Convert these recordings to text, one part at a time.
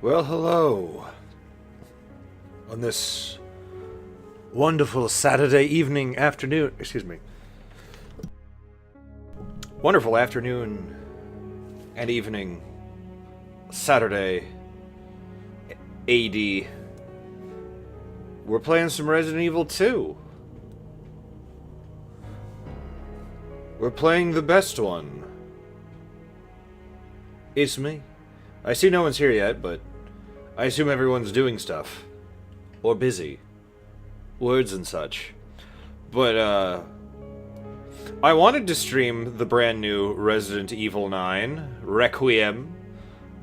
Well, hello. On this wonderful Saturday evening, afternoon, excuse me. Wonderful afternoon and evening, Saturday, AD. We're playing some Resident Evil 2. We're playing the best one. It's me. I see no one's here yet, but I assume everyone's doing stuff. Or busy. Words and such. But, I wanted to stream the brand new Resident Evil 9, Requiem,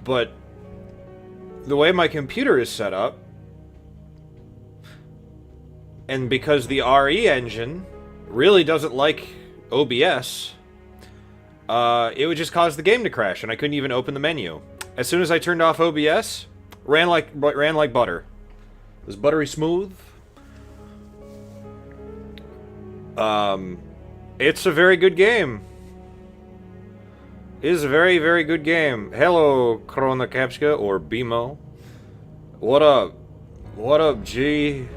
but the way my computer is set up, and because the RE engine really doesn't like OBS, it would just cause the game to crash, and I couldn't even open the menu. As soon as I turned off OBS, ran like butter. It was buttery smooth. It's a very good game. It is a very, very good game. Hello, Krona Kapska, or BMO. What up? What up, G?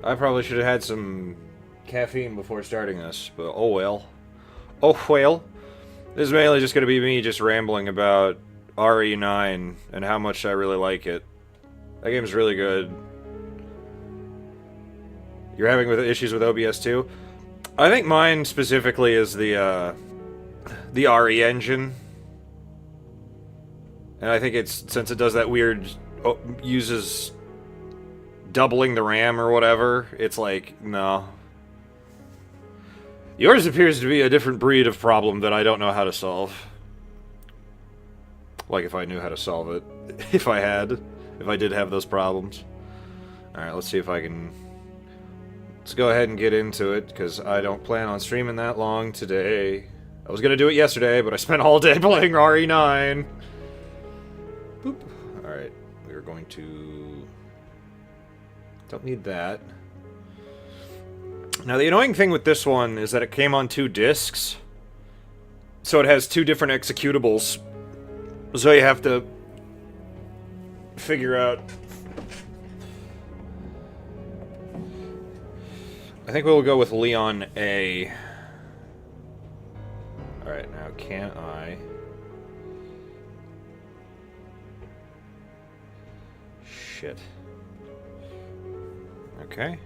I probably should have had some caffeine before starting this, but oh well. Oh well. This is mainly just gonna be me just rambling about RE9 and how much I really like it. That game's really good. You're having issues with OBS too? I think mine specifically is the RE engine. And I think it's, since it does that weird, uses doubling the RAM or whatever, it's like, no. Yours appears to be a different breed of problem that I don't know how to solve. Like if I knew how to solve it. If I did have those problems. Alright, let's see if I can... Let's go ahead and get into it, because I don't plan on streaming that long today. I was gonna do it yesterday, but I spent all day playing RE9. Boop. Alright, we're going to... Don't need that. Now, the annoying thing with this one is that it came on 2 discs. So it has 2 different executables. So you have to figure out... I think we'll go with Leon A. Alright, now can I... Shit. Okay.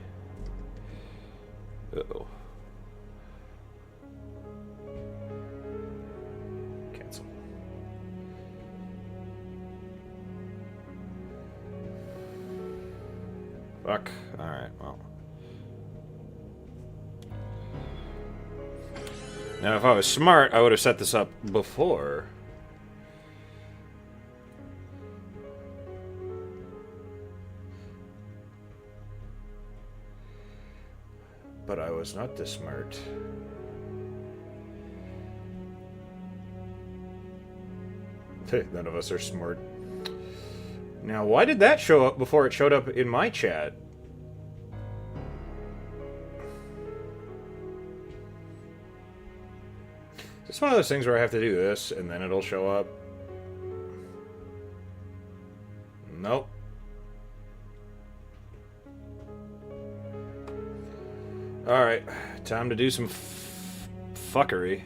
Uh-oh. Cancel. Fuck. Alright, well. Now, if I was smart, I would have set this up before. But I was not this smart. None of us are smart. Now, why did that show up before it showed up in my chat? It's one of those things where I have to do this, and then it'll show up. Nope. Alright, time to do some fuckery.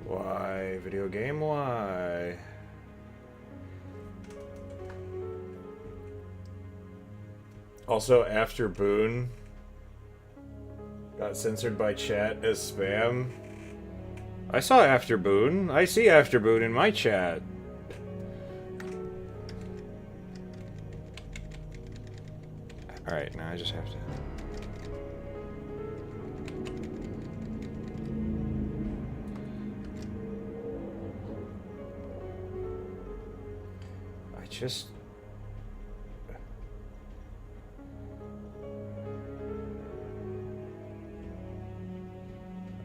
Why? Video game? Why? Also, After Boone got censored by chat as spam. I saw After Boone. I see After Boone in my chat. Alright, now I just have to... I just...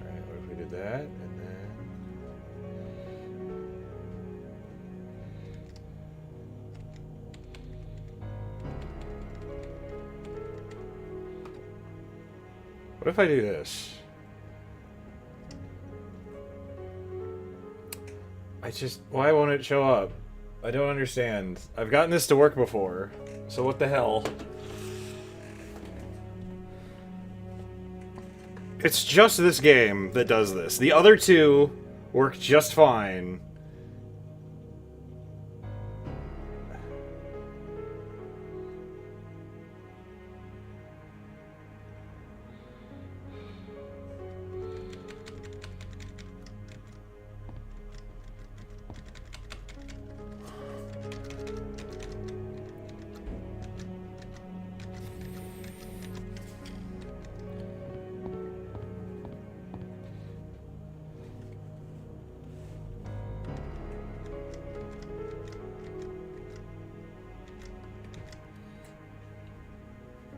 Alright, what if we did that, and then... What if I do this? Why won't it show up? I don't understand. I've gotten this to work before, so what the hell? It's just this game that does this. The other two work just fine.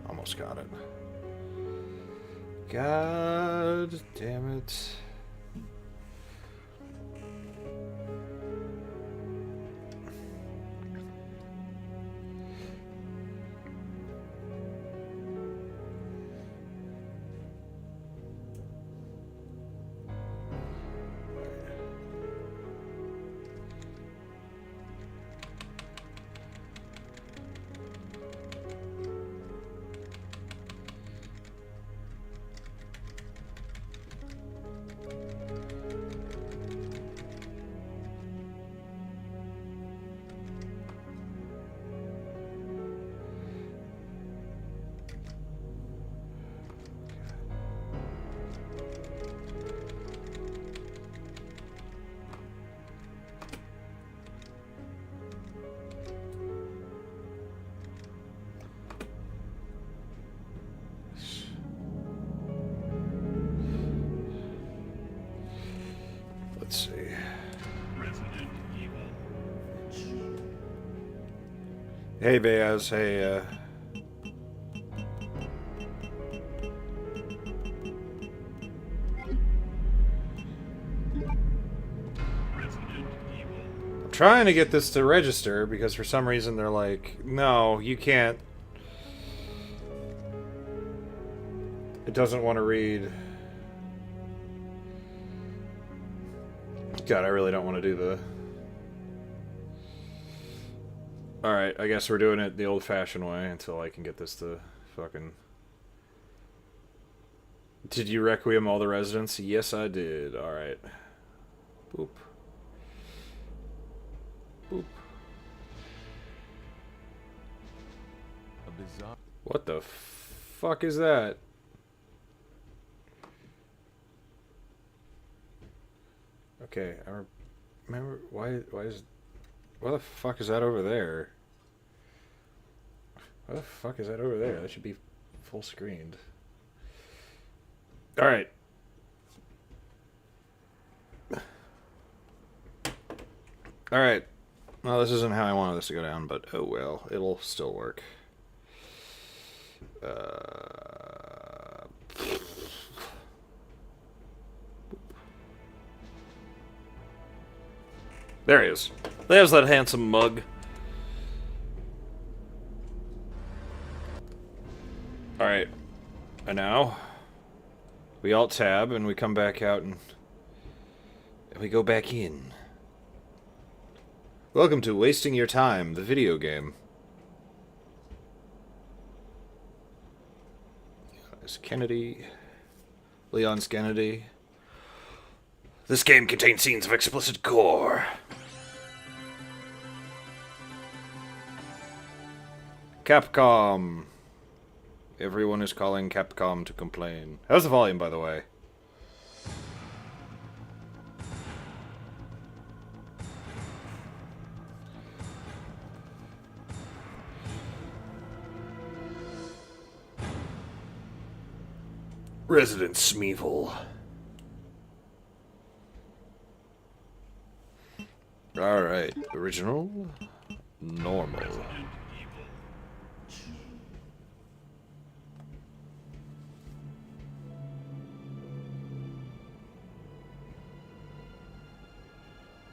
Almost got it. God damn it. Let's see. Hey, Beaz. Hey, I'm trying to get this to register because for some reason they're like, no, you can't. It doesn't want to read. God, I really don't want to do the... Alright, I guess we're doing it the old-fashioned way until I can get this to fucking... Did you Requiem all the residents? Yes, I did. Alright. Boop. Boop. What the fuck is that? Okay, I remember... Why the fuck is that over there? Why the fuck is that over there? That should be full screened. Alright. Alright. Well, this isn't how I wanted this to go down, but oh well. It'll still work. There he is. There's that handsome mug. Alright. And now we alt-tab and we come back out and we go back in. Welcome to Wasting Your Time, the video game. There's Kennedy. Leon's Kennedy. This game contains scenes of explicit gore. Capcom. Everyone is calling Capcom to complain. How's the volume, by the way? Resident Smeevil. Alright, original, normal.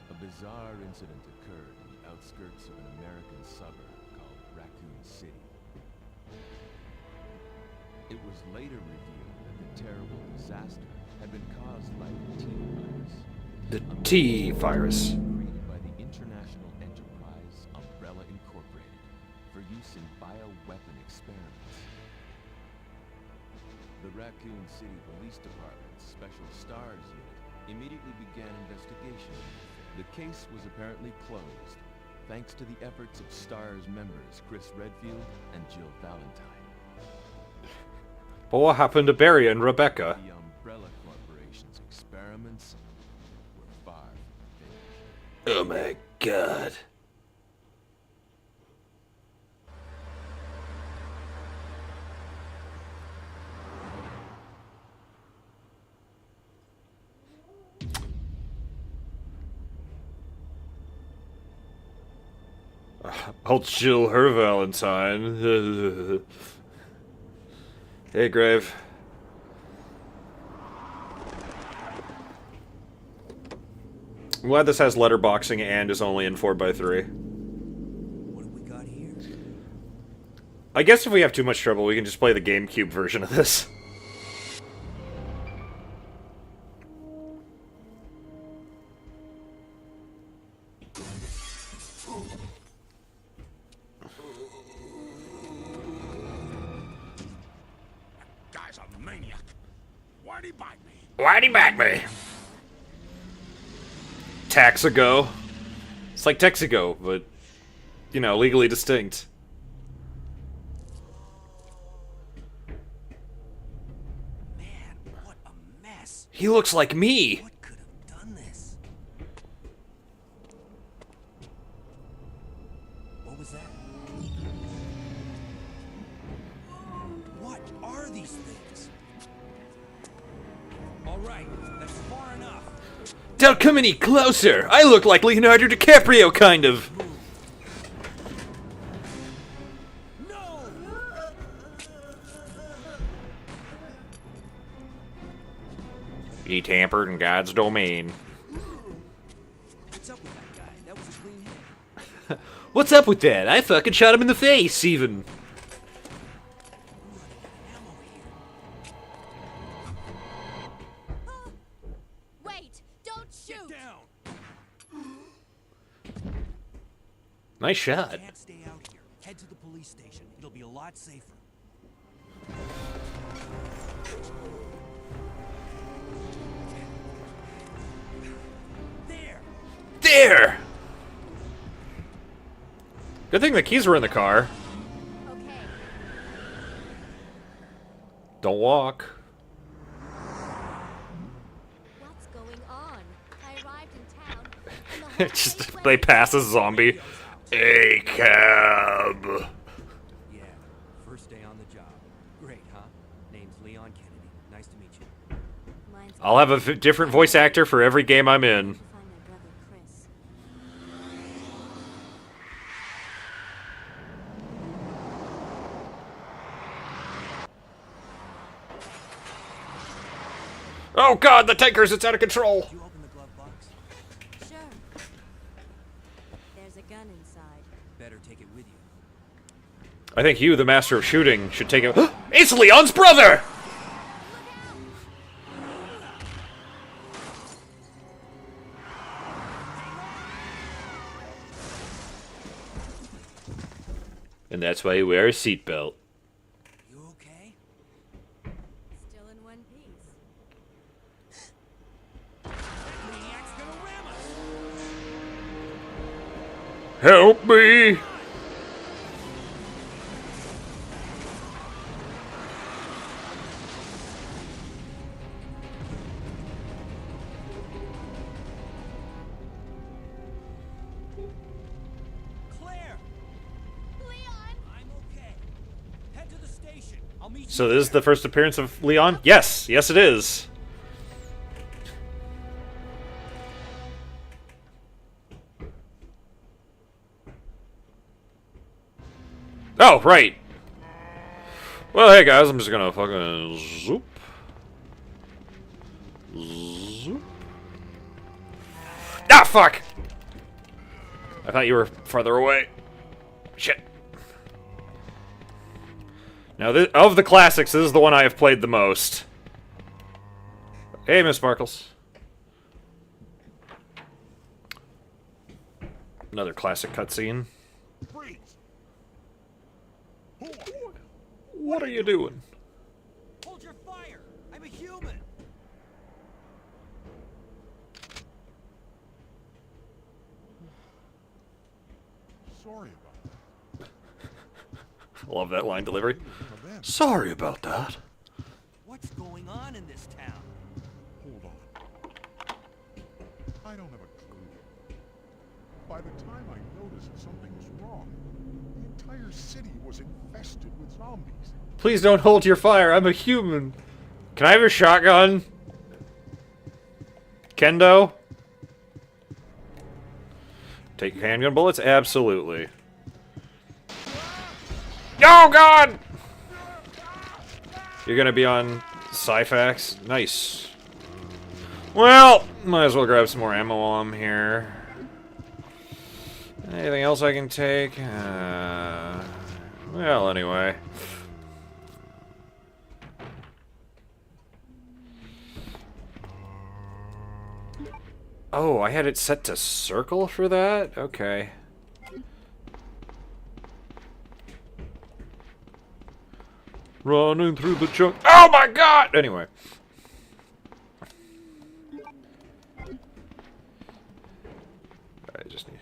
A bizarre incident occurred in the outskirts of an American suburb called Raccoon City. It was later revealed that the terrible disaster had been caused by the T virus. The T virus. Created by the international enterprise Umbrella Incorporated for use in bioweapon experiments. The Raccoon City Police Department's Special Stars Unit immediately began investigation. The case was apparently closed, thanks to the efforts of STARS members Chris Redfield and Jill Valentine. But what happened to Barry and Rebecca? The Umbrella Corporation's experiments were far from finished. Oh my god. I'll chill her Valentine. Hey, Grave. I'm glad this has letterboxing and is only in 4x3. What have we got here? I guess if we have too much trouble, we can just play the GameCube version of this. Guy's a maniac. Why'd he bite me? Why'd he bite me? Taxigo. It's like Texigo, but, you know, legally distinct. Man, what a mess. He looks like me. What could have done this? What was that? What are these things? All right, that's far enough. Don't come any closer. I look like Leonardo DiCaprio, kind of. No! He tampered in God's domain. What's up with that guy? That was a clean hit. What's up with that? I fucking shot him in the face, even. Ammo here. Wait! Don't shoot! Get down! Nice shot. Can't stay out here. Head to the police station. It'll be a lot safer. There! There! Good thing the keys were in the car. Okay. Don't walk. What's going on? I arrived in town, and the whole Just place went they pass a zombie. A cab. Yeah, first day on the job. Great, huh? Name's Leon Kennedy. Nice to meet you. Mine's I'll have a different voice actor for every game I'm in. to find my brother Chris. Oh god, the tankers, it's out of control. Did you open the glove box? Sure. There's a gun inside. Better take it with you. I think you, the master of shooting, should take it. It's Leon's brother! And that's why you wear a seatbelt. You okay? Still in one piece. Maniac's gonna ram us! Help me! Claire! Leon! I'm okay. Head to the station. I'll meet you So this is there. the first appearance of Leon? Yes! Yes it is. Oh, right. Well, hey guys, I'm just gonna fucking zoop. Zoop. Ah, fuck! I thought you were farther away. Shit. Now, of the classics, this is the one I have played the most. Hey, Miss Sparkles. Another classic cutscene. Freeze! Who are you? What are you doing? Hold your fire! I'm a human! Sorry about I love that line delivery. that. Them. Sorry about that. What's going on in this town? Hold on. I don't have a clue. By the time I noticed something was wrong, the entire city was infested with zombies. Please don't hold your fire. I'm a human. Can I have your shotgun? Kendo? Take handgun bullets? Absolutely. Oh, God! You're gonna be on Syfax? Nice. Well, might as well grab some more ammo while I'm here. Anything else I can take? Well, anyway. Oh, I had it set to circle for that? Okay. Running through the junk. Oh my god! Anyway. I just need...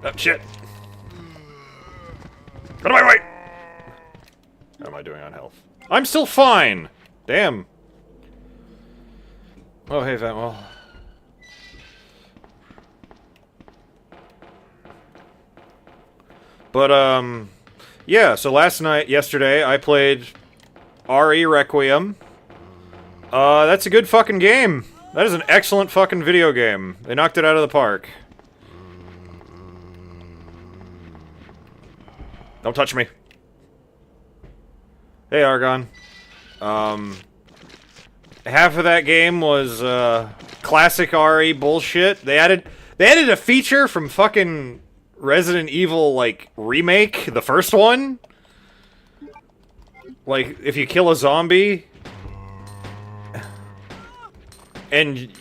Oh, shit. Get out of my way! How am I doing on health? I'm still fine! Damn. Oh, hey, Ventwell. But, yeah, so yesterday, I played Requiem. That's a good fucking game. That is an excellent fucking video game. They knocked it out of the park. Don't touch me. Hey, Argon. Half of that game was, classic RE bullshit. They added a feature from fucking Resident Evil, like, remake, the first one. Like, if you kill a zombie, and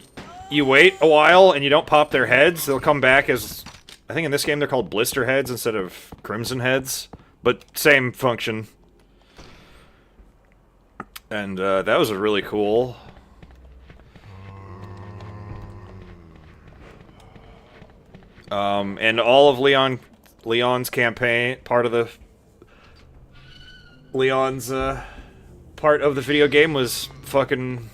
you wait a while and you don't pop their heads, they'll come back as... I think in this game they're called blister heads instead of crimson heads. But same function. And that was really cool. And all of Leon's campaign, part of the video game was fucking...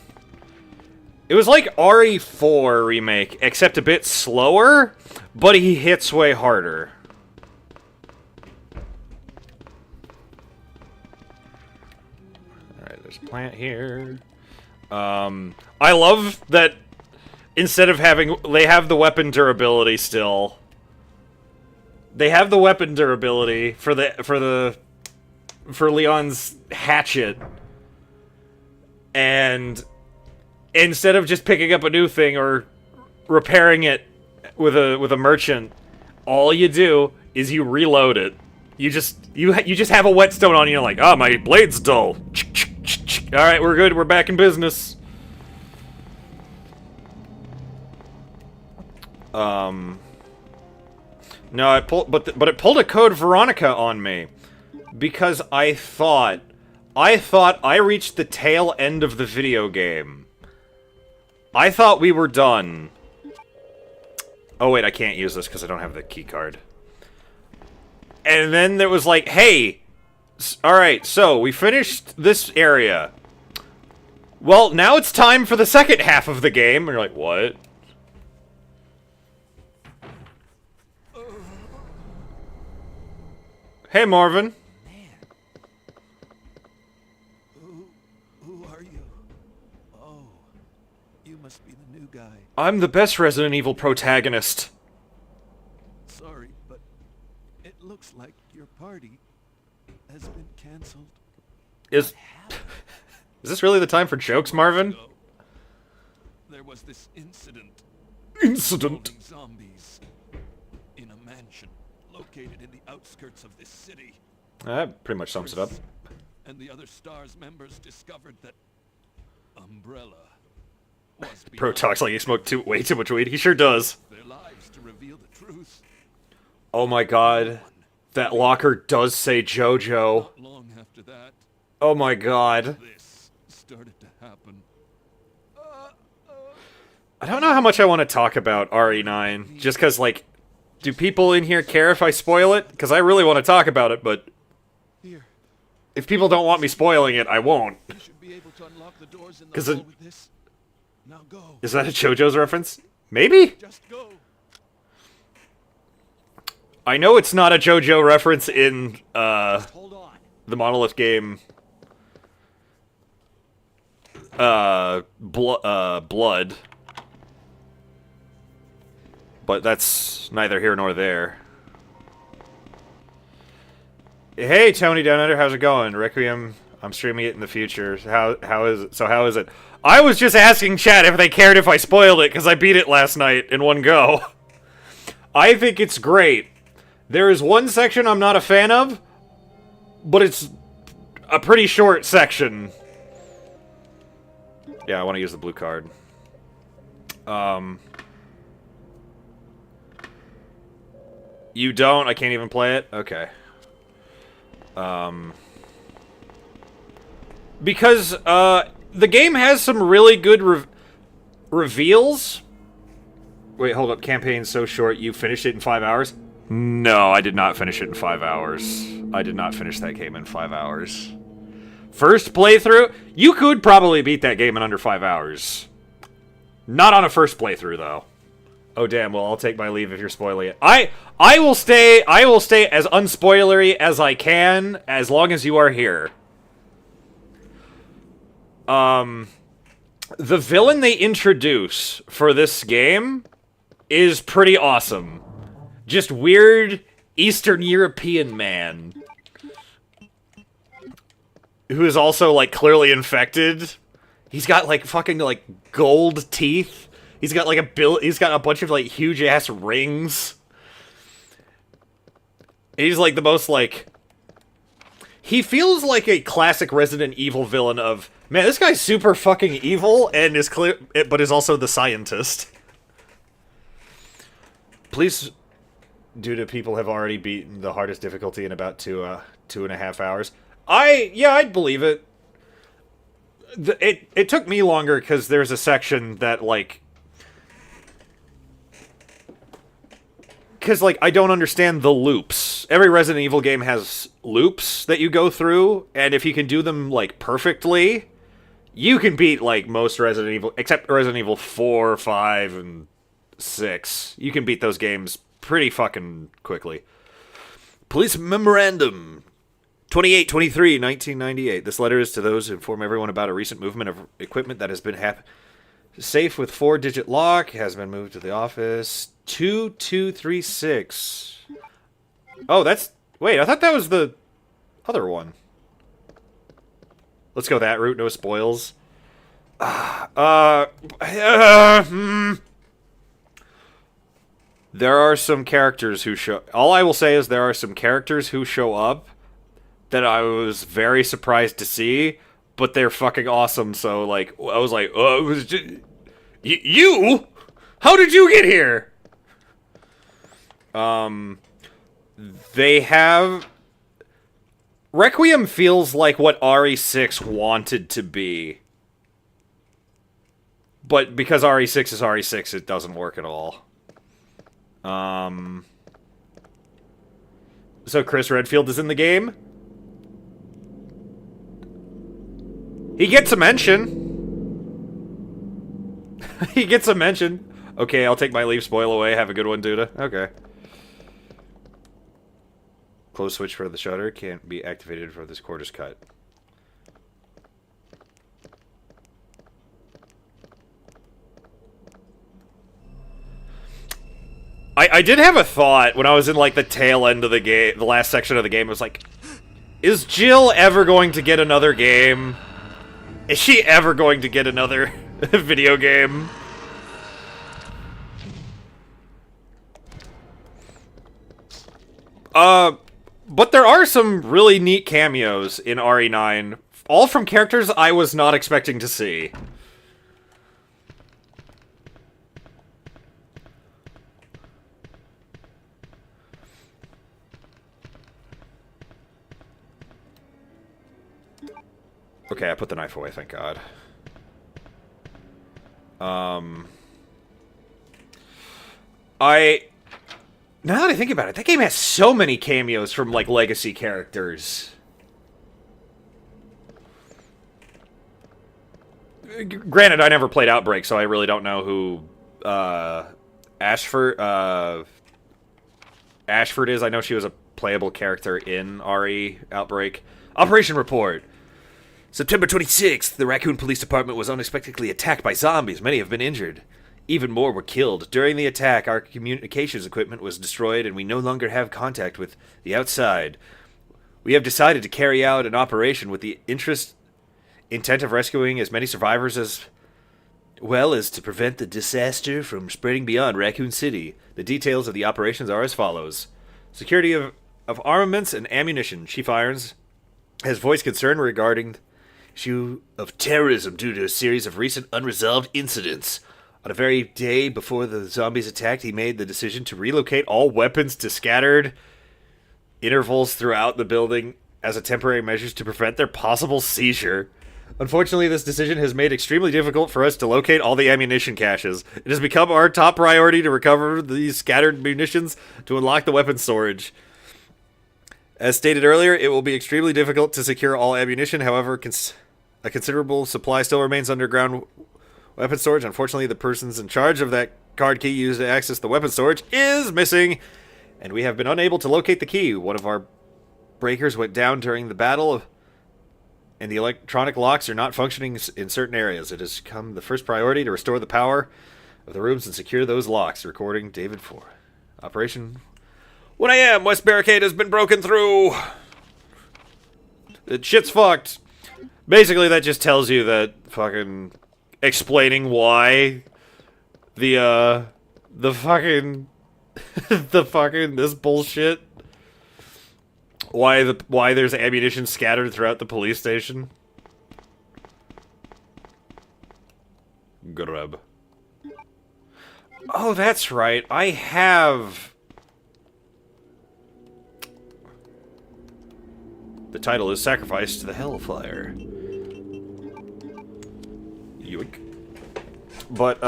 It was like RE4 remake, except a bit slower, but he hits way harder. Alright, there's a plant here. I love that instead of having... They have the weapon durability still. They have the weapon durability for Leon's hatchet. And instead of just picking up a new thing or repairing it with a merchant, all you do is you reload it. You just have a whetstone on you, and you're like, oh, my blade's dull. Alright, we're good, we're back in business. No, it pulled a Code Veronica on me. Because I thought I reached the tail end of the video game. I thought we were done. Oh wait, I can't use this because I don't have the key card. And then there was like, hey, alright, so we finished this area. Well, now it's time for the second half of the game. And you're like, what? Hey, Marvin. Who are you? Oh, you must be the new guy. I'm the best Resident Evil protagonist. Sorry, but it looks like your party has been canceled. Is this really the time for jokes, Marvin? There was this incident Incident. involving zombies in a mansion located in the outskirts of this city. That pretty much sums it up. Chris and the other STARS members discovered that Umbrella was Pro behind talks like he smoked way too much weed. He sure does. their lives to reveal the truth. Oh my god. That locker does say JoJo. Not long after that, Oh my god. this started to happen. I don't know how much I want to talk about RE9. Just because, like, do people in here care if I spoil it? Because I really want to talk about it, but Here, if people don't want me spoiling it, I won't. you should be able to unlock the doors in the 'Cause hall it- with this. Now go. Is that a JoJo's reference? Maybe? Just go. I know it's not a JoJo reference in, Hold on. the Monolith game, Blood. But that's neither here nor there. Hey, Tony Down Under, how's it going? Requiem, I'm streaming it in the future. How is it? So how is it? I was just asking chat if they cared if I spoiled it, because I beat it last night in one go. I think it's great. There is one section I'm not a fan of, but it's a pretty short section. Yeah, I want to use the blue card. You don't? I can't even play it? Okay. Because, the game has some really good reveals. Wait, hold up. Campaign's so short, you finished it in 5 hours? No, I did not finish it in 5 hours. I did not finish that game in 5 hours. First playthrough? You could probably beat that game in under 5 hours. Not on a first playthrough, though. Oh, damn. Well, I'll take my leave if you're spoiling it. I will stay as unspoilery as I can, as long as you are here. The villain they introduce for this game is pretty awesome. Just weird Eastern European man who is also, like, clearly infected. He's got, like, fucking, like, gold teeth. He's got, like, he's got a bunch of, like, huge-ass rings. He's, like, the most, like... He feels like a classic Resident Evil villain of, man, this guy's super fucking evil and is clear, but is also the scientist. Please, due to people have already beaten the hardest difficulty in about 2.5 hours. I'd believe it. It took me longer because there's a section that, like... Because, like, I don't understand the loops. Every Resident Evil game has loops that you go through, and if you can do them, like, perfectly, you can beat, like, most Resident Evil, except Resident Evil 4, 5, and 6. You can beat those games pretty fucking quickly. Police Memorandum 2823, 1998. This letter is to those who inform everyone about a recent movement of equipment that has been safe with 4-digit lock, has been moved to the office. 2236. Oh, that's... Wait, I thought that was the other one. Let's go that route, no spoils. There are some characters who show... All I will say is there are some characters who show up that I was very surprised to see, but they're fucking awesome, so, like, I was like, oh, it was just... You? How did you get here? They have... Requiem feels like what RE6 wanted to be. But because RE6 is RE6, it doesn't work at all. So Chris Redfield is in the game? He gets a mention. He gets a mention. Okay, I'll take my leave, spoil away. Have a good one, Duda. Okay. Close switch for the shutter. Can't be activated for this quarter's cut. I did have a thought when I was in, like, the tail end of the game, the last section of the game. I was like, is Jill ever going to get another game? Is she ever going to get another video game. But there are some really neat cameos in RE9, all from characters I was not expecting to see. Okay, I put the knife away, thank God. Now that I think about it, that game has so many cameos from, like, legacy characters. Granted, I never played Outbreak, so I really don't know who, Ashford is. I know she was a playable character in RE Outbreak. Operation Report. September 26th, the Raccoon Police Department was unexpectedly attacked by zombies. Many have been injured. Even more were killed. During the attack, our communications equipment was destroyed, and we no longer have contact with the outside. We have decided to carry out an operation with the intent of rescuing as many survivors as well as to prevent the disaster from spreading beyond Raccoon City. The details of the operations are as follows. Security of armaments and ammunition. Chief Irons has voiced concern regarding issue of terrorism due to a series of recent unresolved incidents. On the very day before the zombies attacked, he made the decision to relocate all weapons to scattered intervals throughout the building as a temporary measure to prevent their possible seizure. Unfortunately, this decision has made it extremely difficult for us to locate all the ammunition caches. It has become our top priority to recover these scattered munitions to unlock the weapon storage. As stated earlier, it will be extremely difficult to secure all ammunition. However, a considerable supply still remains underground weapon storage. Unfortunately, the persons in charge of that card key used to access the weapon storage is missing, and we have been unable to locate the key. One of our breakers went down during the battle, and the electronic locks are not functioning in certain areas. It has become the first priority to restore the power of the rooms and secure those locks. Recording David 4. Operation 1 a.m. West Barricade has been broken through. The shit's fucked. Basically, that just tells you that fucking explaining why the fucking this bullshit. Why there's ammunition scattered throughout the police station. Grub. Oh, that's right. I have. The title is Sacrifice to the Hellfire. Yoink. But,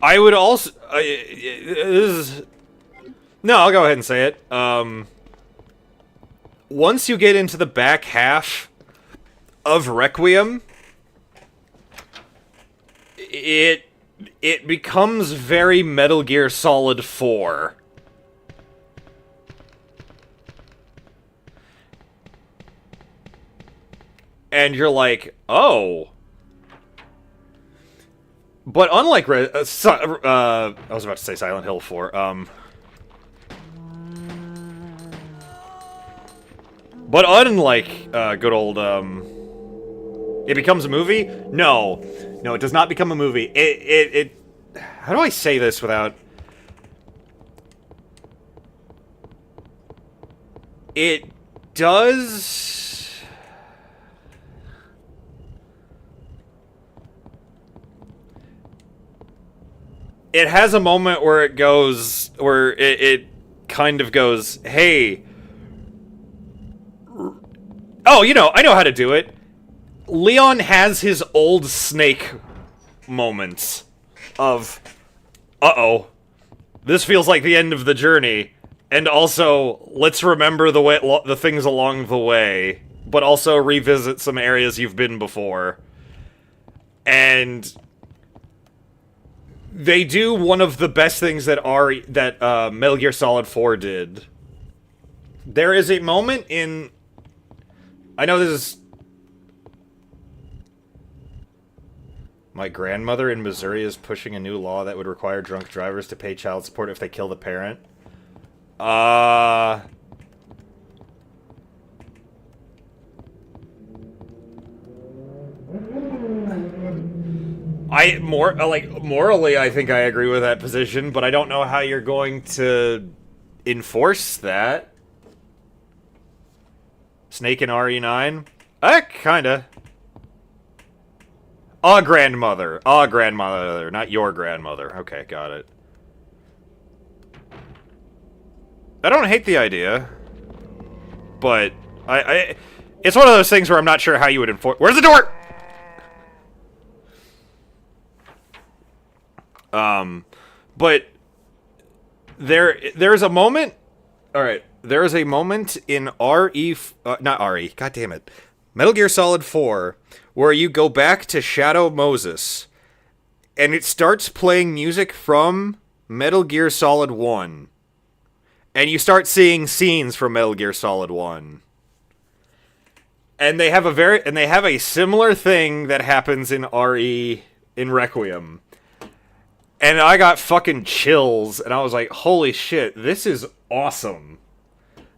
I would also, no, I'll go ahead and say it. Once you get into the back half of Requiem, it becomes very Metal Gear Solid 4. And you're like, oh. But unlike I was about to say Silent Hill 4. But unlike good old it becomes a movie? No, it does not become a movie. It how do I say this without? It does. It has a moment where it goes, where it kind of goes, hey. Oh, I know how to do it. Leon has his old Snake moments of, uh-oh, this feels like the end of the journey, and also, let's remember the things along the way, but also revisit some areas you've been before. And they do one of the best things that Metal Gear Solid 4 did. There is a moment in... I know this is... My grandmother in Missouri is pushing a new law that would require drunk drivers to pay child support if they kill the parent. Morally, I think I agree with that position, but I don't know how you're going to enforce that. Snake in RE9? Kinda. A grandmother. A grandmother, not your grandmother. Okay, got it. I don't hate the idea, but it's one of those things where I'm not sure how you would enforce. Where's the door? But there's a moment. All right, there is a moment in not RE. God damn it, Metal Gear Solid 4, where you go back to Shadow Moses, and it starts playing music from Metal Gear Solid 1. And you start seeing scenes from Metal Gear Solid 1. And they have a similar thing that happens in RE in Requiem. And I got fucking chills, and I was like, holy shit, this is awesome.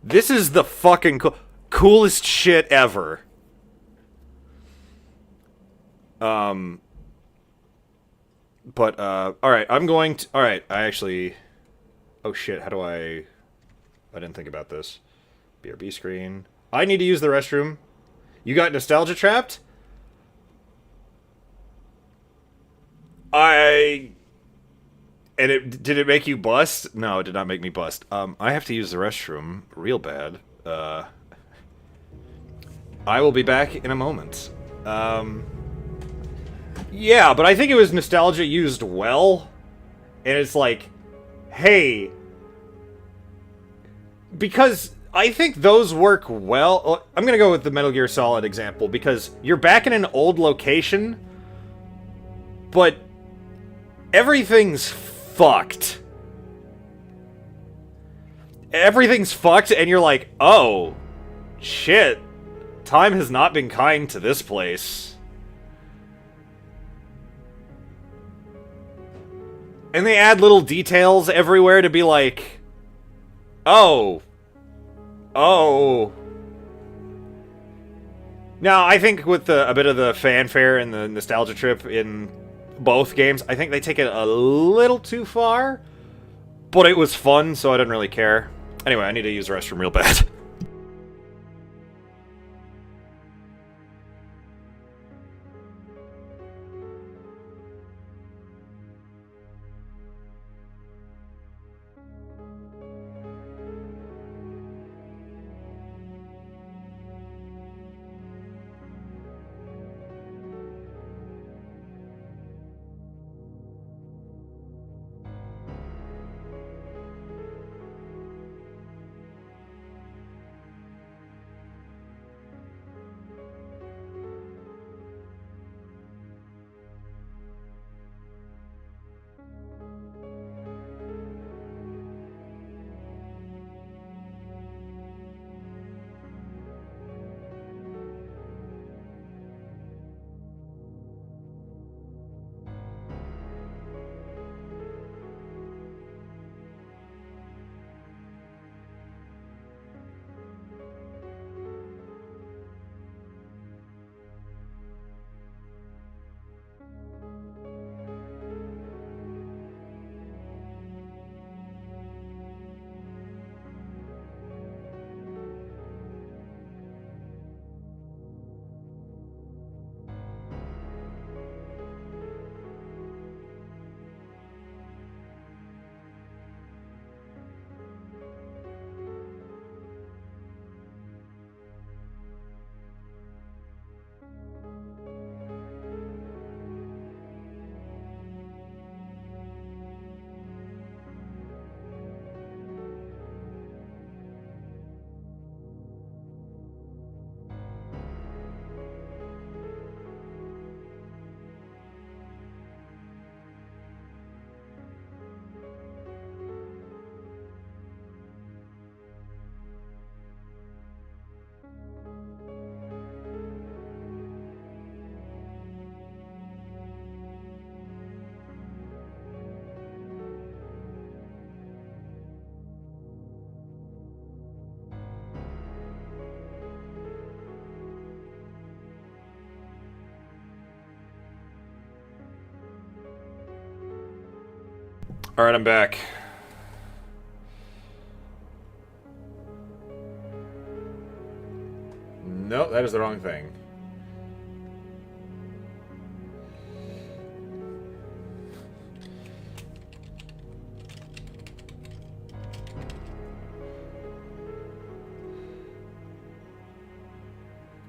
This is the fucking coolest shit ever. Alright, alright, I actually... Oh shit, how do I didn't think about this. BRB screen. I need to use the restroom. You got nostalgia trapped? Did it make you bust? No, it did not make me bust. I have to use the restroom real bad. I will be back in a moment. Yeah, but I think it was nostalgia used well. And it's like, hey, because I think those work well. I'm gonna go with the Metal Gear Solid example, because you're back in an old location, but everything's fucked. Everything's fucked, and you're like, oh, shit. Time has not been kind to this place. And they add little details everywhere to be like, oh. Now, I think with a bit of the fanfare and the nostalgia trip in both games, I think they take it a little too far. But it was fun, so I didn't really care. Anyway, I need to use the restroom real bad. Alright, I'm back. No, that is the wrong thing.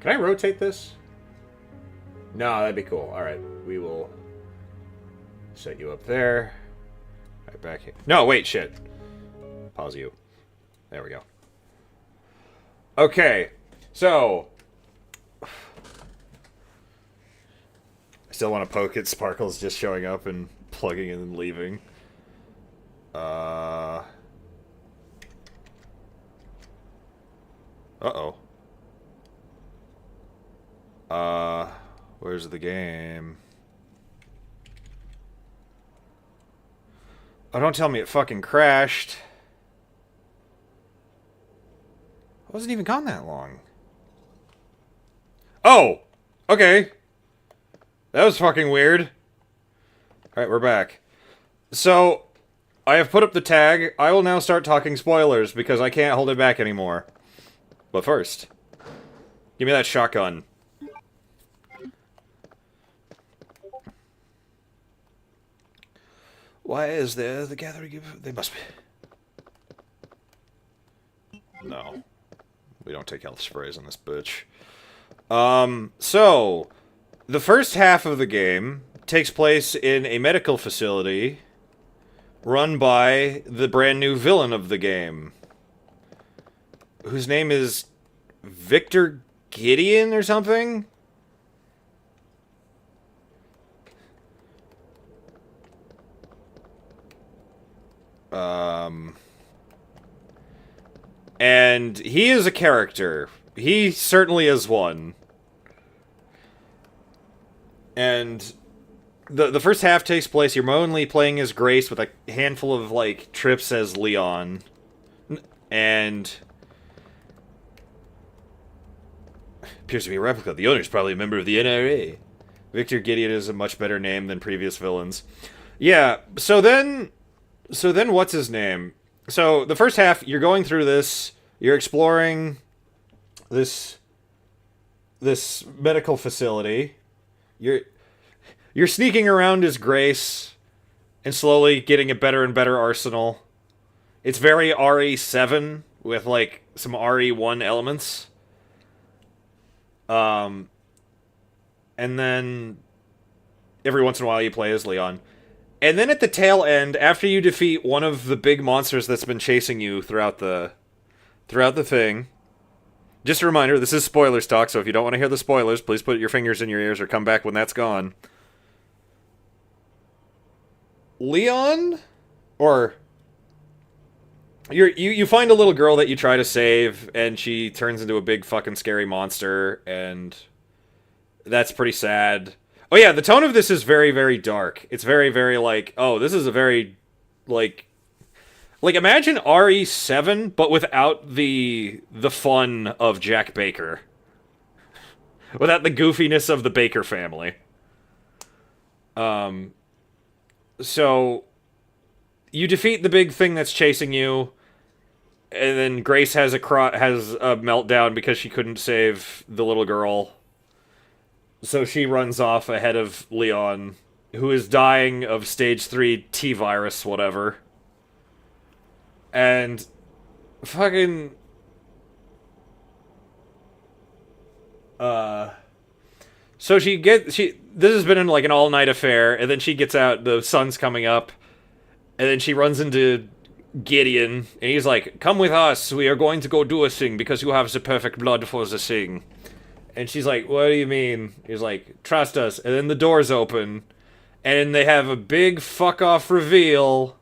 Can I rotate this? No, that'd be cool. Alright, we will set you up there. Right back here. No, wait, shit. Pause you. There we go. Okay, so... I still want to poke at Sparkles just showing up and plugging in and leaving. Uh-oh. Where's the game? Oh, don't tell me it fucking crashed. I wasn't even gone that long. Oh! Okay. That was fucking weird. Alright, we're back. So, I have put up the tag. I will now start talking spoilers because I can't hold it back anymore. But first, give me that shotgun. Why is there the gathering of... They must be... No. We don't take health sprays on this bitch. So... The first half of the game takes place in a medical facility run by the brand new villain of the game, whose name is Victor Gideon or something? And he is a character. He certainly is one. And the first half takes place, you're only playing as Grace with a handful of, like, trips as Leon. And... appears to be a replica. The owner's probably a member of the NRA. Victor Gideon is a much better name than previous villains. Yeah, so then what's his name? So, the first half, you're going through this, you're exploring this medical facility. You're sneaking around as Grace and slowly getting a better and better arsenal. It's very RE7 with, like, some RE1 elements. And then every once in a while you play as Leon. And then at the tail end, after you defeat one of the big monsters that's been chasing you throughout the thing, just a reminder, this is spoilers talk, so if you don't want to hear the spoilers, please put your fingers in your ears or come back when that's gone. Leon? Or... You find a little girl that you try to save, and she turns into a big fucking scary monster, and that's pretty sad. Oh yeah, the tone of this is very, very dark. It's very, very like, oh, this is a very, like imagine RE7, but without the fun of Jack Baker. Without the goofiness of the Baker family. So, you defeat the big thing that's chasing you, and then Grace has a meltdown because she couldn't save the little girl. So she runs off ahead of Leon, who is dying of stage 3 T-virus, whatever. And fucking... So this has been like an all-night affair, and then she gets out, the sun's coming up, and then she runs into Gideon, and he's like, "Come with us, we are going to go do a thing, because you have the perfect blood for the thing." And she's like, "What do you mean?" He's like, "Trust us." And then the doors open, and they have a big fuck-off reveal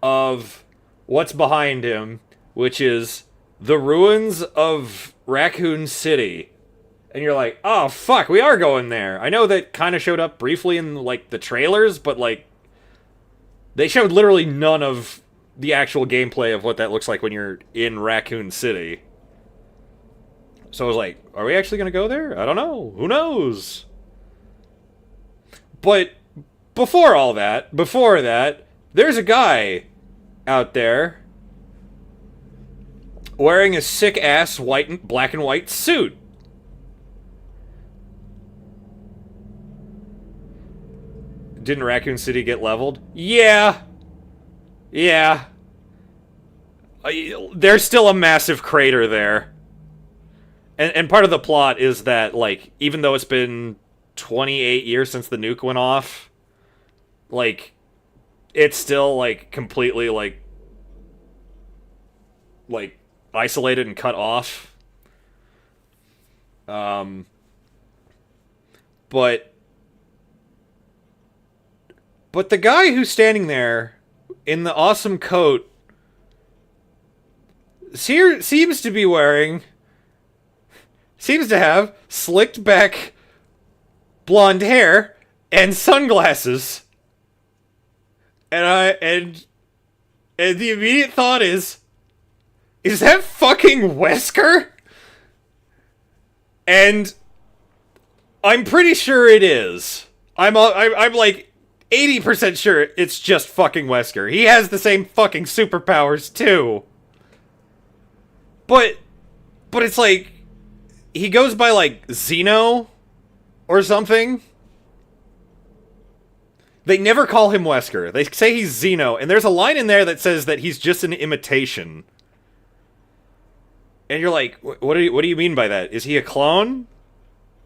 of what's behind him, which is the ruins of Raccoon City. And you're like, oh, fuck, we are going there. I know that kind of showed up briefly in, like, the trailers, but, like, they showed literally none of the actual gameplay of what that looks like when you're in Raccoon City. So I was like, are we actually going to go there? I don't know. Who knows? But before all that, before that, there's a guy out there wearing a sick-ass black and white suit. Didn't Raccoon City get leveled? Yeah. Yeah. There's still a massive crater there. And part of the plot is that, like, even though it's been 28 years since the nuke went off, like, it's still, like, completely, like, isolated and cut off. But the guy who's standing there in the awesome coat seems to have slicked back blonde hair and sunglasses. And the immediate thought is that fucking Wesker? And I'm pretty sure it is. I'm like 80% sure it's just fucking Wesker. He has the same fucking superpowers too. But it's like he goes by like Zeno or something. They never call him Wesker. They say he's Zeno, and there's a line in there that says that he's just an imitation. And you're like, what do you mean by that? Is he a clone?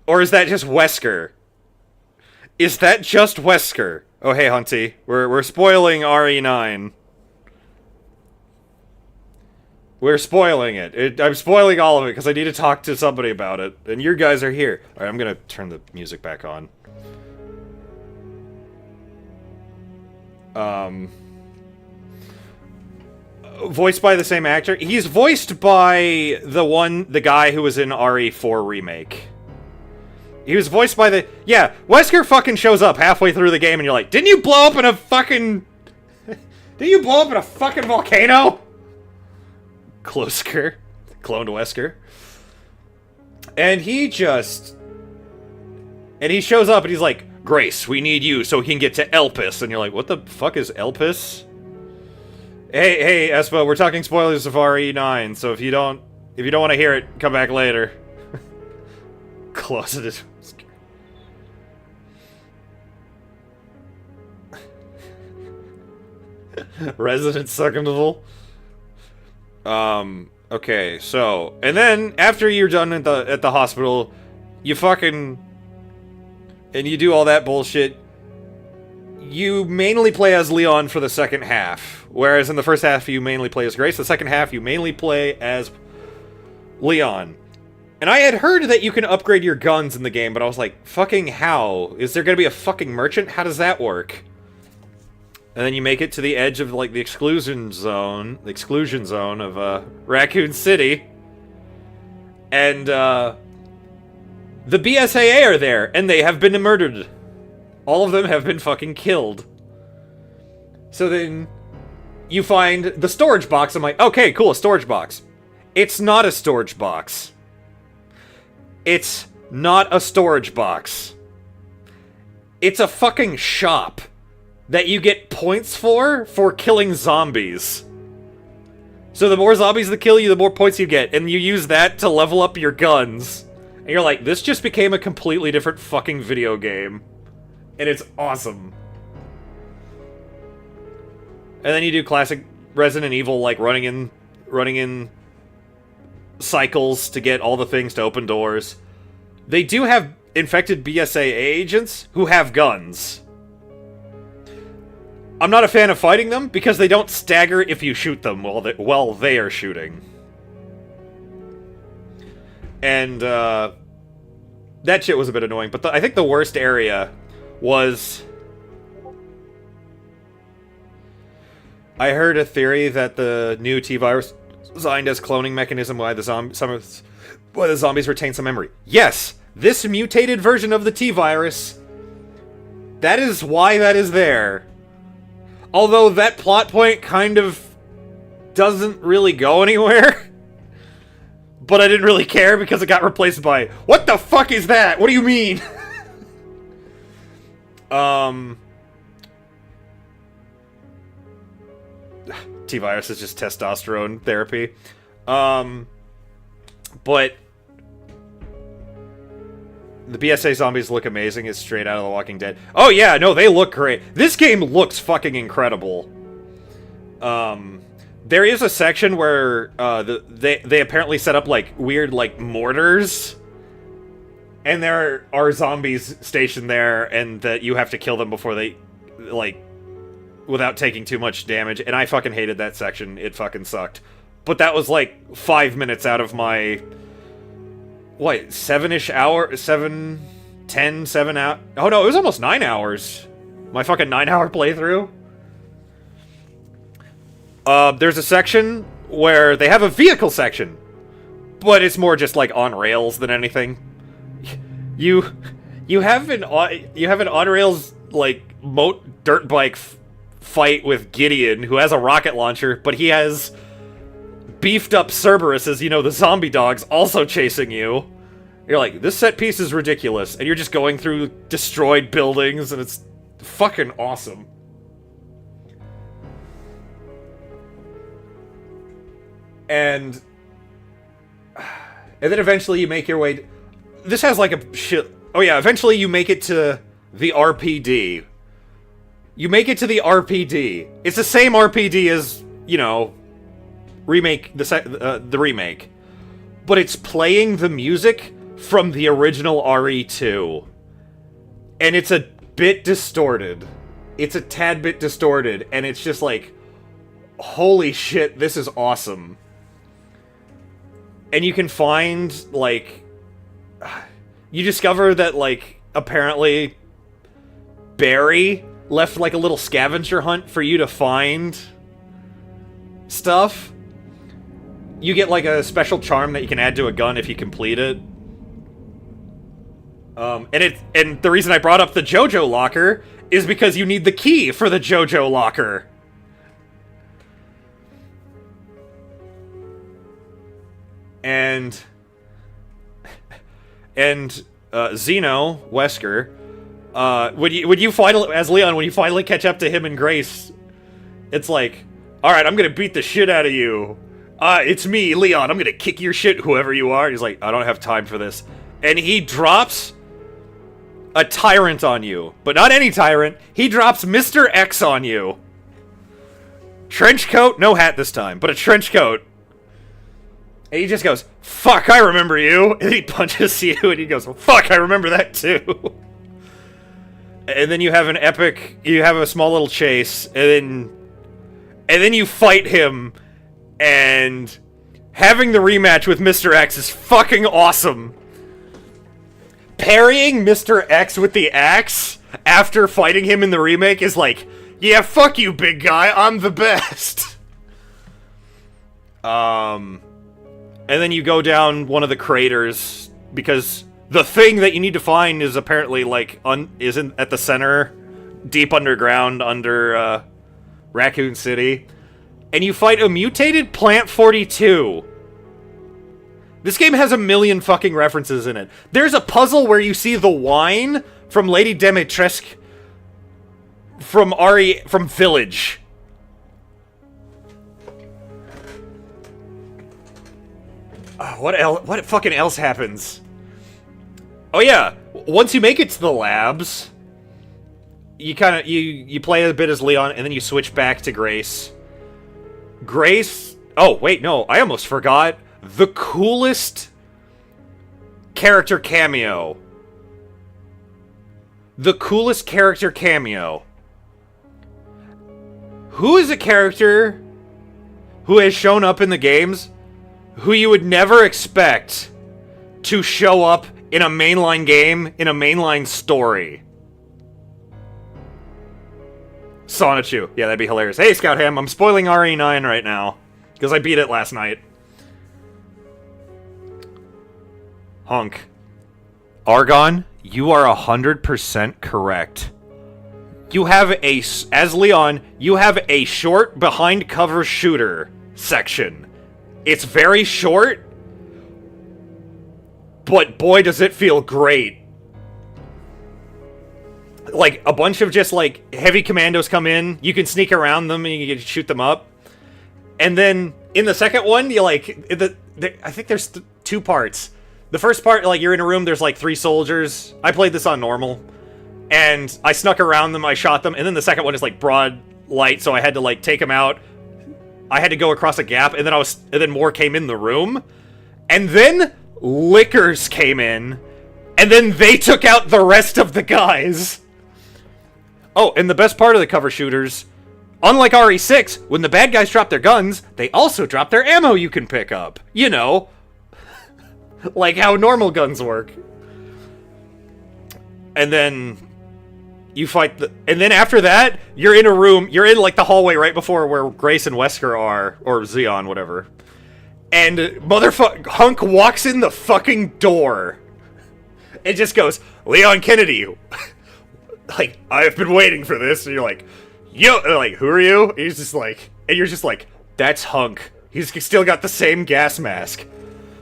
Or is that just Wesker? Is that just Wesker? Oh, hey, Hunty. We're spoiling RE9. We're spoiling it. I'm spoiling all of it because I need to talk to somebody about it. And you guys are here. Alright, I'm gonna turn the music back on. Voiced by the same actor. He's voiced by the guy who was in RE4 Remake. He was voiced by the... Yeah, Wesker fucking shows up halfway through the game and you're like, didn't you blow up in a fucking... Didn't you blow up in a fucking volcano? Closker. Cloned Wesker. And he just... And he shows up and he's like, Grace, we need you so he can get to Elpis. And you're like, what the fuck is Elpis? Hey, Espo, we're talking spoilers of RE9, so if you don't want to hear it, come back later. Closeted. Resident Secondable. Okay, so, and then after you're done at the hospital, you fucking, and you do all that bullshit. You mainly play as Leon for the second half, whereas in the first half you mainly play as Grace. The second half you mainly play as Leon. And I had heard that you can upgrade your guns in the game, but I was like, fucking how? Is there gonna be a fucking merchant? How does that work? And then you make it to the edge of, like, the exclusion zone of, Raccoon City. And, the BSAA are there, and they have been murdered. All of them have been fucking killed. So then, you find the storage box. I'm like, okay, cool, a storage box. It's not a storage box. It's not a storage box. It's a fucking shop that you get points for killing zombies. So the more zombies that kill you, the more points you get, and you use that to level up your guns. And you're like, this just became a completely different fucking video game. And it's awesome. And then you do classic Resident Evil, like running in cycles to get all the things to open doors. They do have infected BSAA agents who have guns. I'm not a fan of fighting them because they don't stagger if you shoot them while they are shooting. And that shit was a bit annoying, but I think the worst area was... I heard a theory that the new T-virus designed as cloning mechanism why the zombies retain some memory. Yes! This mutated version of the T-virus, that is why that is there. Although that plot point kind of doesn't really go anywhere. But I didn't really care because it got replaced by, what the fuck is that? What do you mean? T-Virus is just testosterone therapy. But the BSA zombies look amazing. It's straight out of The Walking Dead. Oh yeah, no, they look great. This game looks fucking incredible. There is a section where they apparently set up like weird like mortars, and there are zombies stationed there, and that you have to kill them before they like without taking too much damage. And I fucking hated that section. It fucking sucked. But that was like 5 minutes out of my what, 7-ish hour, 7 out. Oh no, it was almost 9 hours. My fucking 9-hour playthrough. There's a section where they have a vehicle section, but it's more just like on rails than anything. You have an on rails like dirt bike fight with Gideon, who has a rocket launcher, but he has beefed up Cerberus, you know, the zombie dogs, also chasing you. You're like, this set piece is ridiculous, and you're just going through destroyed buildings, and it's fucking awesome. And then eventually you make your way... This has like a shit... Oh yeah, eventually you make it to the RPD. You make it to the RPD. It's the same RPD as, you know, the remake. But it's playing the music from the original RE2. And it's a bit distorted. It's a tad bit distorted, and it's just like, holy shit, this is awesome. And you can find, like... You discover that, like, apparently Barry left, like, a little scavenger hunt for you to find stuff. You get, like, a special charm that you can add to a gun if you complete it. And the reason I brought up the JoJo locker is because you need the key for the JoJo locker. And Zeno Wesker, when you finally, as Leon, when you finally catch up to him and Grace, it's like, all right, I'm gonna beat the shit out of you. It's me, Leon. I'm gonna kick your shit, whoever you are. And he's like, I don't have time for this, and he drops a tyrant on you, but not any tyrant. He drops Mr. X on you. Trench coat, no hat this time, but a trench coat. And he just goes, fuck, I remember you. And he punches you, and he goes, fuck, I remember that too. And then you have a small little chase, and then you fight him, and having the rematch with Mr. X is fucking awesome. Parrying Mr. X with the axe after fighting him in the remake is like, yeah, fuck you, big guy, I'm the best. And then you go down one of the craters, because the thing that you need to find is apparently, like, isn't at the center, deep underground, under, Raccoon City. And you fight a mutated Plant 42. This game has a million fucking references in it. There's a puzzle where you see the wine from Lady Dimitrescu from Village. What fucking else happens? Oh yeah, once you make it to the labs, you play a bit as Leon, and then you switch back to Grace. Oh wait, no, I almost forgot the coolest character cameo. The coolest character cameo. Who is a character who has shown up in the games who you would never expect to show up in a mainline game, in a mainline story? Sonichu. Yeah, that'd be hilarious. Hey, Scout Ham, I'm spoiling RE9 right now, because I beat it last night. Hunk. Argon, you are 100% correct. You have as Leon, you have a short behind cover shooter section. It's very short, but boy does it feel great. Like, a bunch of just, like, heavy commandos come in, you can sneak around them and you can shoot them up. And then in the second one, you like I think there's two parts. The first part, like you're in a room, there's like 3 soldiers. I played this on normal, and I snuck around them, I shot them, and then the second one is like broad light, so I had to like take them out. I had to go across a gap, and then more came in the room, and then lickers came in, and then they took out the rest of the guys. Oh, and the best part of the cover shooters, unlike RE6, when the bad guys drop their guns, they also drop their ammo you can pick up. You know, like how normal guns work. And then you fight and then after that, you're in a room, you're in like the hallway right before where Grace and Wesker are, or Xeon, whatever. And Hunk walks in the fucking door. It just goes, Leon Kennedy. Like, I've been waiting for this. And you're like, yo, like, who are you? And he's just like, and you're just like, that's Hunk. He's still got the same gas mask.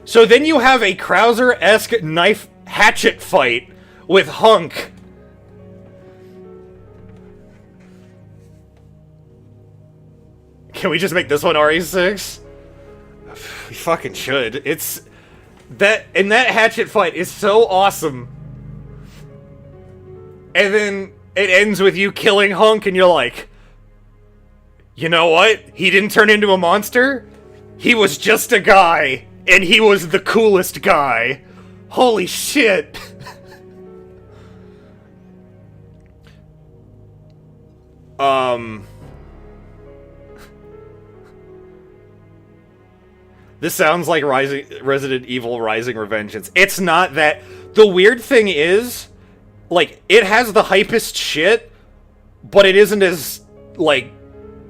So then you have a Krauser-esque knife hatchet fight with Hunk. Can we just make this one RE6? We fucking should. It's that, and that hatchet fight is so awesome. And then it ends with you killing Hunk, and you're like, you know what? He didn't turn into a monster. He was just a guy, and he was the coolest guy. Holy shit. This sounds like Resident Evil Rising Revengeance. It's not that. The weird thing is, like, it has the hypest shit, but it isn't as, like,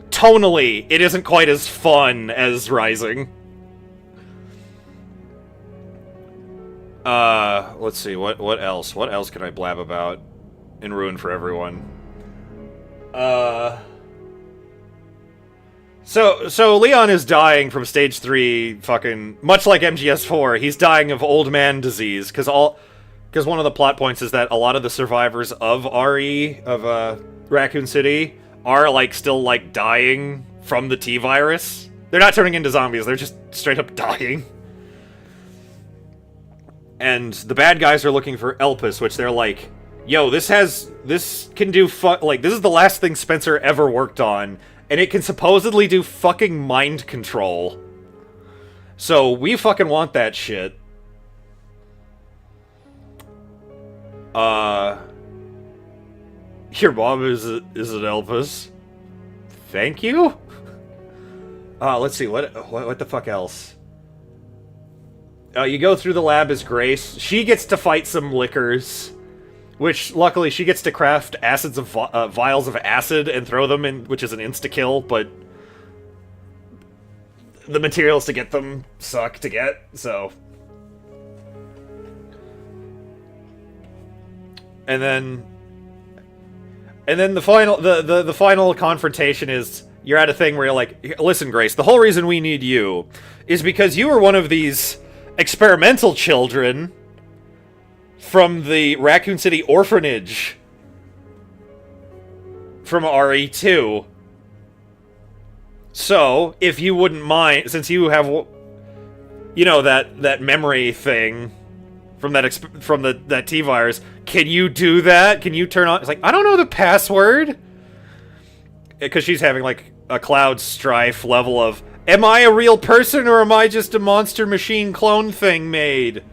tonally, it isn't quite as fun as Rising. Let's see, what else? What else can I blab about in Ruin for Everyone? So Leon is dying from stage 3, fucking, much like MGS4, he's dying of old man disease, because one of the plot points is that a lot of the survivors of Raccoon City are, like, still, like, dying from the T-virus. They're not turning into zombies, they're just straight up dying. And the bad guys are looking for Elpis, which they're like, yo, this can do like, this is the last thing Spencer ever worked on, and it can supposedly do fucking mind control. So we fucking want that shit. Your mom is an Elpis. Thank you? Let's see, what the fuck else? You go through the lab as Grace. She gets to fight some lickers, which, luckily, she gets to craft vials of acid and throw them in, which is an insta-kill, but the materials to get them suck to get, so. And then the final confrontation is, you're at a thing where you're like, listen, Grace, the whole reason we need you is because you were one of these experimental children from the Raccoon City orphanage from RE2. So, if you wouldn't mind, since you have, you know, that memory thing from that T-virus, can you do that? Can you turn on? It's like, I don't know the password. Because she's having, like, a Cloud Strife level of, am I a real person or am I just a monster machine clone thing made?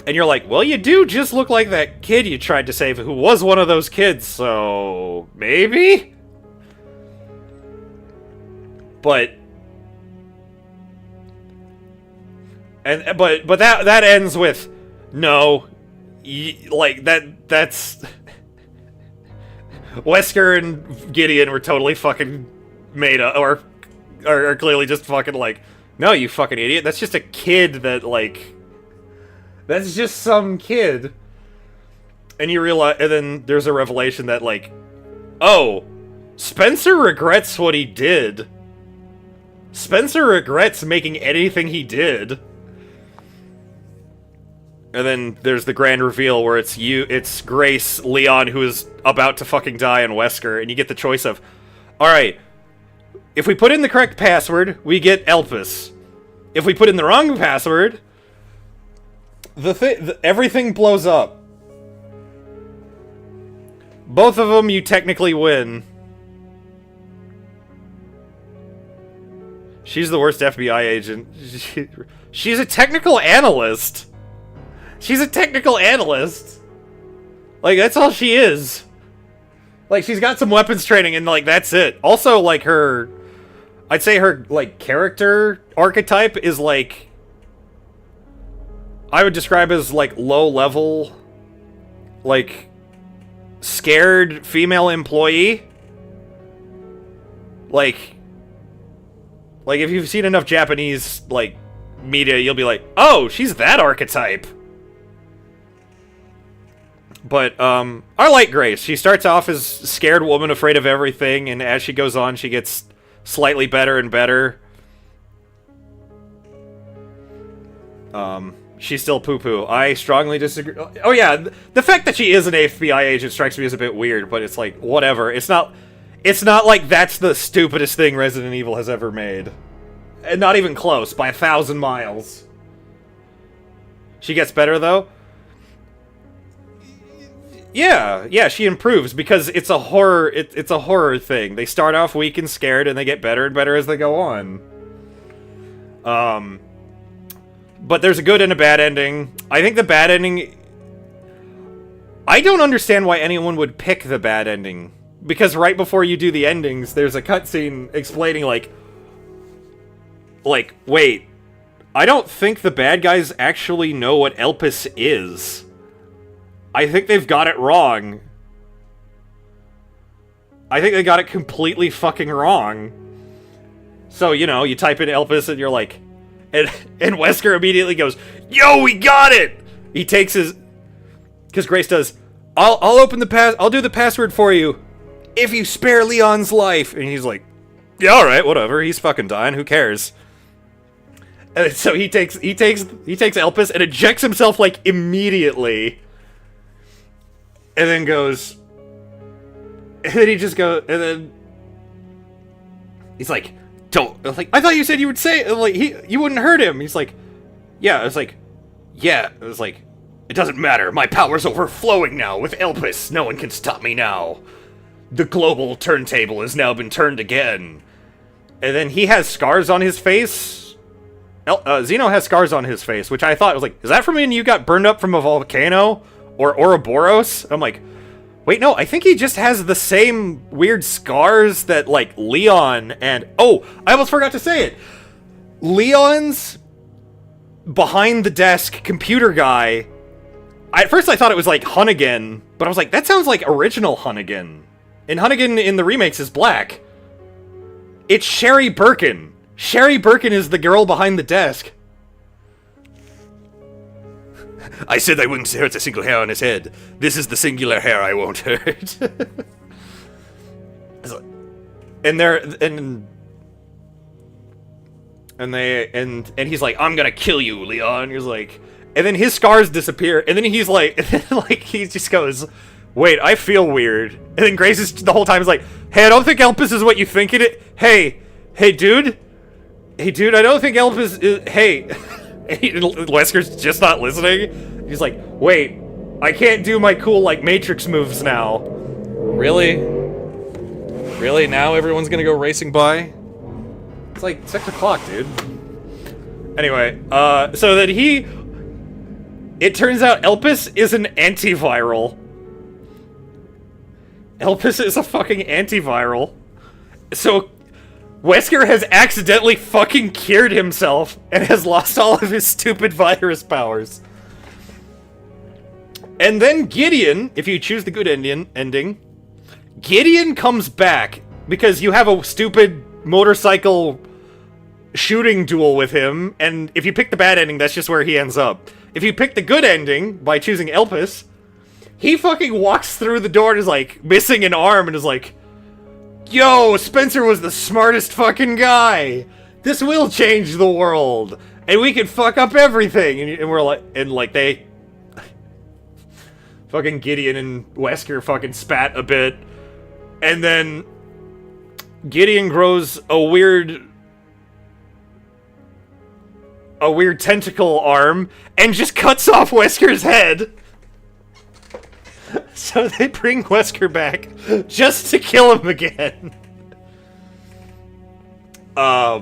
And you're like, well, you do just look like that kid you tried to save who was one of those kids, so maybe? But that ends with, no, like, that's Wesker and Gideon were totally fucking made up, or are clearly just fucking like, no, you fucking idiot, that's just a kid that, like, that's just some kid. And you realize, and then there's a revelation that, like, oh, Spencer regrets what he did. Spencer regrets making anything he did. And then there's the grand reveal where it's Grace, Leon, who is about to fucking die, and Wesker, and you get the choice of, alright, If we put in the correct password, we get Elpis. If we put in the wrong password, everything blows up. Both of them, you technically win. She's the worst FBI agent. She's a technical analyst. She's a technical analyst. Like, that's all she is. Like, she's got some weapons training and, like, that's it. Also, like, I'd say her, like, character archetype is, like, I would describe as, like, low-level, like, scared female employee. Like, if you've seen enough Japanese, like, media, you'll be like, oh, she's that archetype. But, I like Grace. She starts off as a scared woman afraid of everything, and as she goes on, she gets slightly better and better. She's still poo-poo. I strongly disagree. Oh yeah, the fact that she is an FBI agent strikes me as a bit weird, but it's like, whatever. It's not like that's the stupidest thing Resident Evil has ever made. And not even close, by 1,000 miles. She gets better, though? Yeah, she improves, because it's a horror, it's a horror thing. They start off weak and scared, and they get better and better as they go on. But there's a good and a bad ending. I think the bad ending... I don't understand why anyone would pick the bad ending. Because right before you do the endings, there's a cutscene explaining, like, wait, I don't think the bad guys actually know what Elpis is. I think they've got it wrong. I think they got it completely fucking wrong. So, you know, you type in Elpis and you're like... And Wesker immediately goes, yo, we got it! He takes his... Because Grace does, I'll open the I'll do the password for you, if you spare Leon's life. And he's like, yeah, alright, whatever, he's fucking dying, who cares? And so he takes Elpis and ejects himself, like, immediately. And then goes... And then he just goes... And then... He's like... Don't, like, I thought you said you would say, like, you wouldn't hurt him. He's like, yeah, I was like, yeah, it was like, it doesn't matter, my power's overflowing now with Elpis, no one can stop me now. The global turntable has now been turned again. And then he has scars on his face. Zeno has scars on his face, which I thought was like, is that from when you got burned up from a volcano? Or Ouroboros? I'm like, wait, no, I think he just has the same weird scars that, like, Leon and... Oh, I almost forgot to say it! Leon's behind-the-desk computer guy... At first I thought it was, like, Hunnigan, but I was like, that sounds like original Hunnigan. And Hunnigan in the remakes is black. It's Sherry Birkin. Sherry Birkin is the girl behind the desk. I said I wouldn't hurt a single hair on his head. This is the singular hair I won't hurt. and he's like, I'm gonna kill you, Leon. He's like, and then his scars disappear, and then he's like, he just goes, wait, I feel weird. And then Grace is the whole time is like, hey, I don't think Elpis is what you think it. Hey, dude, I don't think Elpis is. Hey. Wesker's just not listening. He's like, wait, I can't do my cool, like, Matrix moves now. Really? Really? Now everyone's gonna go racing by? It's like 6 o'clock, dude. Anyway, so that it turns out Elpis is an antiviral. Elpis is a fucking antiviral. So... Wesker has accidentally fucking cured himself and has lost all of his stupid virus powers. And then Gideon, if you choose the good ending, Gideon comes back because you have a stupid motorcycle shooting duel with him, and if you pick the bad ending, that's just where he ends up. If you pick the good ending by choosing Elpis, he fucking walks through the door and is like, missing an arm, and is like, yo, Spencer was the smartest fucking guy. This will change the world, and we can fuck up everything. And we're like, they, fucking Gideon and Wesker fucking spat a bit, and then Gideon grows a weird tentacle arm and just cuts off Wesker's head. So they bring Wesker back just to kill him again. I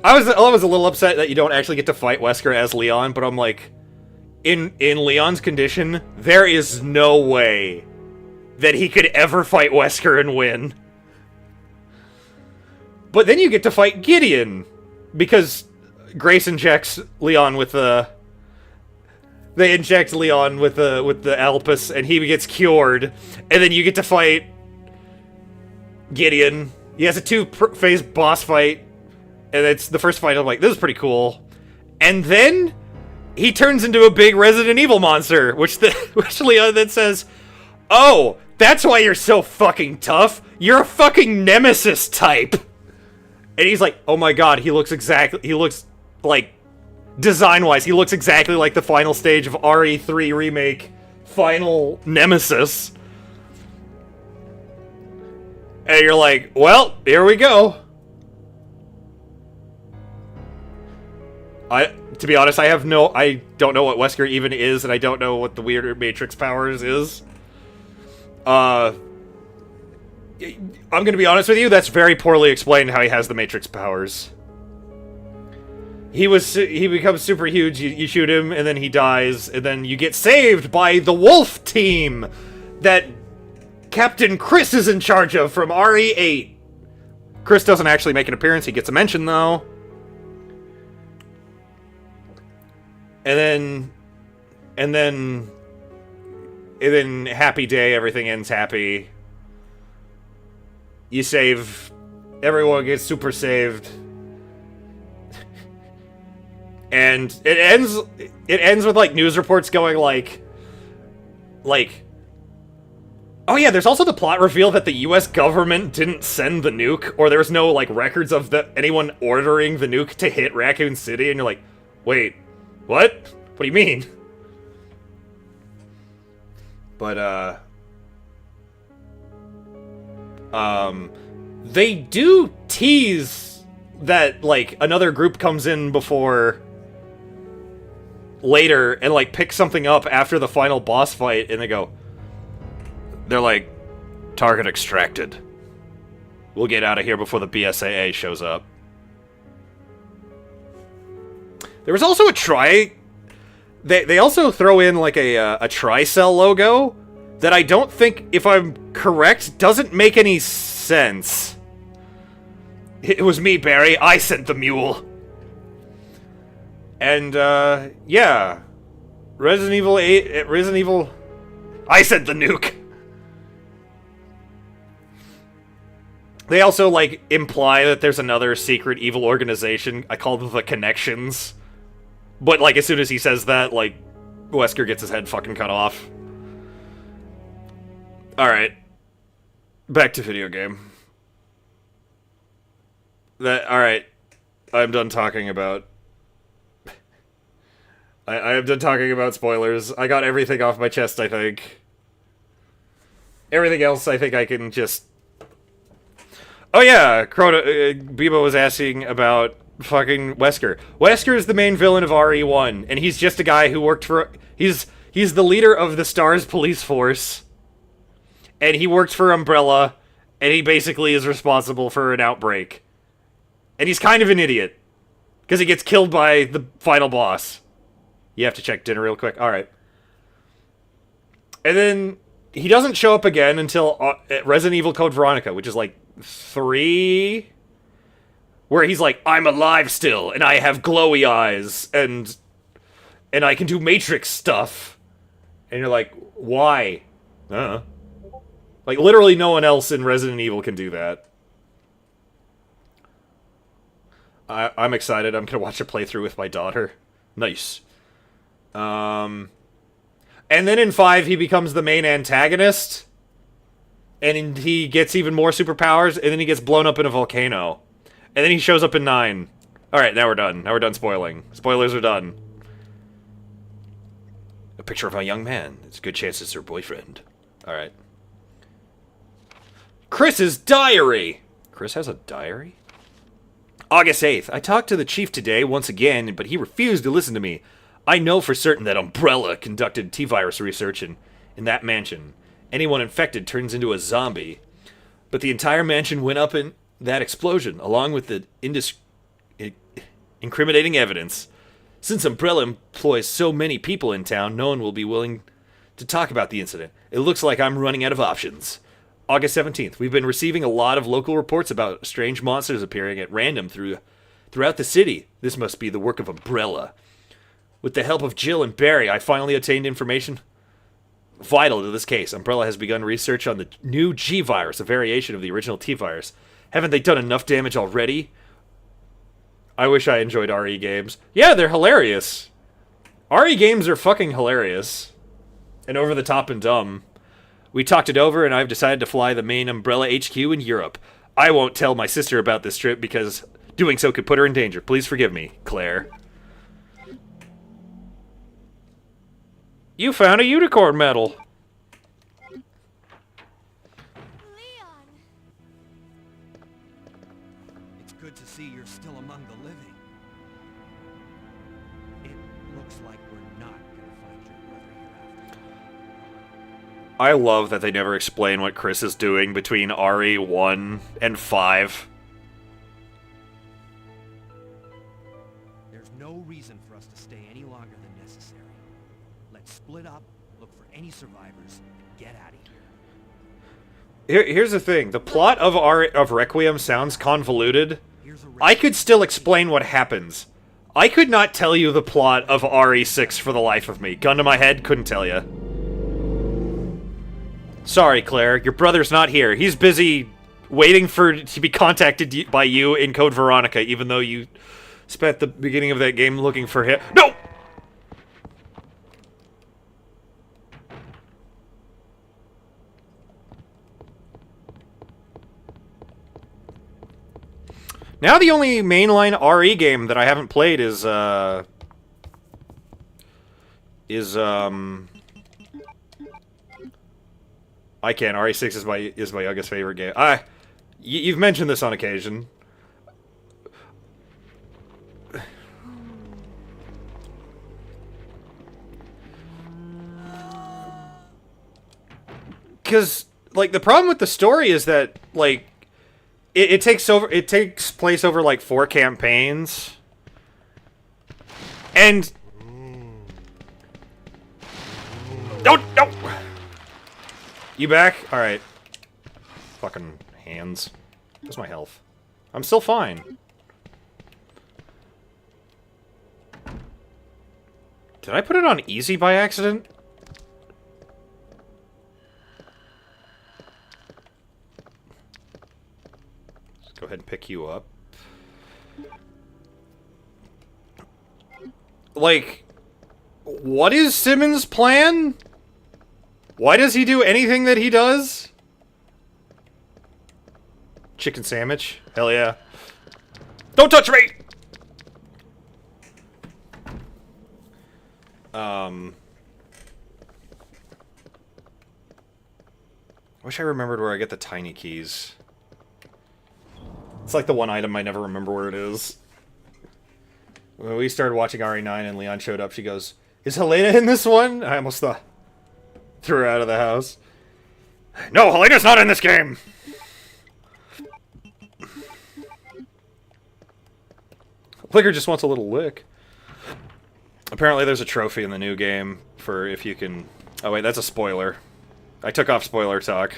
was a little upset that you don't actually get to fight Wesker as Leon, but I'm like, in Leon's condition, there is no way that he could ever fight Wesker and win. But then you get to fight Gideon, because Grace injects Leon with the... They inject Leon with the Alpus, and he gets cured, and then you get to fight Gideon. He has a two-phase boss fight, and it's the first fight. I'm like, this is pretty cool. And then he turns into a big Resident Evil monster, which Leon then says, "Oh, that's why you're so fucking tough. You're a fucking Nemesis type." And he's like, "Oh my god, he looks like, design-wise, he looks exactly like the final stage of RE3 Remake Final Nemesis." And you're like, well, here we go. To be honest, I don't know what Wesker even is, and I don't know what the weirder Matrix powers is. I'm gonna be honest with you, that's very poorly explained how he has the Matrix powers. He becomes super huge, you shoot him, and then he dies, and then you get saved by the Wolf team that Captain Chris is in charge of from RE8. Chris doesn't actually make an appearance, he gets a mention though. And then happy day, everything ends happy. You save, everyone gets super saved. And it ends with like news reports going like oh yeah, there's also the plot reveal that the US government didn't send the nuke, or there was no like records of anyone ordering the nuke to hit Raccoon City, and you're like, wait, what? What do you mean? But they do tease that like another group comes in before later and like pick something up after the final boss fight, and they're like, target extracted. We'll get out of here before the BSAA shows up. There was also they also throw in like a Tricell logo that I don't think, if I'm correct, doesn't make any sense. It was me, Barry. I sent the mule. And, yeah. Resident Evil 8... Resident Evil... I sent the nuke! They also, like, imply that there's another secret evil organization. I call them the Connections. But, like, as soon as he says that, like, Wesker gets his head fucking cut off. Alright. Back to video game. Alright. I'm done talking about... I am done talking about spoilers. I got everything off my chest, I think. Everything else, I think I can just... Oh yeah, Bebo was asking about fucking Wesker. Wesker is the main villain of RE1, and he's just a guy who worked for... He's the leader of the STARS police force, and he worked for Umbrella, and he basically is responsible for an outbreak. And he's kind of an idiot, because he gets killed by the final boss. You have to check dinner real quick. Alright. And then he doesn't show up again until Resident Evil Code Veronica, which is like 3... Where he's like, I'm alive still, and I have glowy eyes, and I can do Matrix stuff. And you're like, why? Like, literally no one else in Resident Evil can do that. I'm excited. I'm gonna watch a playthrough with my daughter. Nice. And then in 5, he becomes the main antagonist, and he gets even more superpowers, and then he gets blown up in a volcano. And then he shows up in 9. Alright, now we're done. Now we're done spoiling. Spoilers are done. A picture of a young man. It's a good chance it's her boyfriend. Alright. Chris's diary! Chris has a diary? August 8th. I talked to the chief today once again, but he refused to listen to me. I know for certain that Umbrella conducted T-virus research in that mansion. Anyone infected turns into a zombie. But the entire mansion went up in that explosion, along with the incriminating evidence. Since Umbrella employs so many people in town, no one will be willing to talk about the incident. It looks like I'm running out of options. August 17th. We've been receiving a lot of local reports about strange monsters appearing at random throughout the city. This must be the work of Umbrella. With the help of Jill and Barry, I finally obtained information vital to this case. Umbrella has begun research on the new G-virus, a variation of the original T-virus. Haven't they done enough damage already? I wish I enjoyed RE games. Yeah, they're hilarious. RE games are fucking hilarious. And over the top and dumb. We talked it over, and I've decided to fly the main Umbrella HQ in Europe. I won't tell my sister about this trip because doing so could put her in danger. Please forgive me, Claire. You found a unicorn medal. Leon! It's good to see you're still among the living. It looks like we're not gonna find your brother here after all. I love that they never explain what Chris is doing between RE1 and 5. There's no reason for us to stay any longer than necessary. Let's split up, look for any survivors, and get out of here. Here's the thing. The plot of Requiem sounds convoluted. Here's a I could still explain what happens. I could not tell you the plot of RE6 for the life of me. Gun to my head, couldn't tell you. Sorry, Claire. Your brother's not here. He's busy waiting to be contacted by you in Code Veronica, even though you spent the beginning of that game looking for him. No! Now the only mainline RE game that I haven't played is I can't. RE6 is my youngest favorite game. You've mentioned this on occasion. Because, like, the problem with the story is that, like, it takes place over, like, 4 campaigns. And... Don't! You back? Alright. Fucking hands. Where's my health? I'm still fine. Did I put it on easy by accident? Let's go ahead and pick you up. Like, what is Simmons' plan? Why does he do anything that he does? Chicken sandwich? Hell yeah. Don't touch me! I wish I remembered where I get the tiny keys. It's like the one item I never remember where it is. When we started watching RE9 and Leon showed up, she goes, "Is Helena in this one?" I almost threw her out of the house. No, Helena's not in this game! Liquor just wants a little lick. Apparently there's a trophy in the new game for if you can... Oh wait, that's a spoiler. I took off spoiler talk.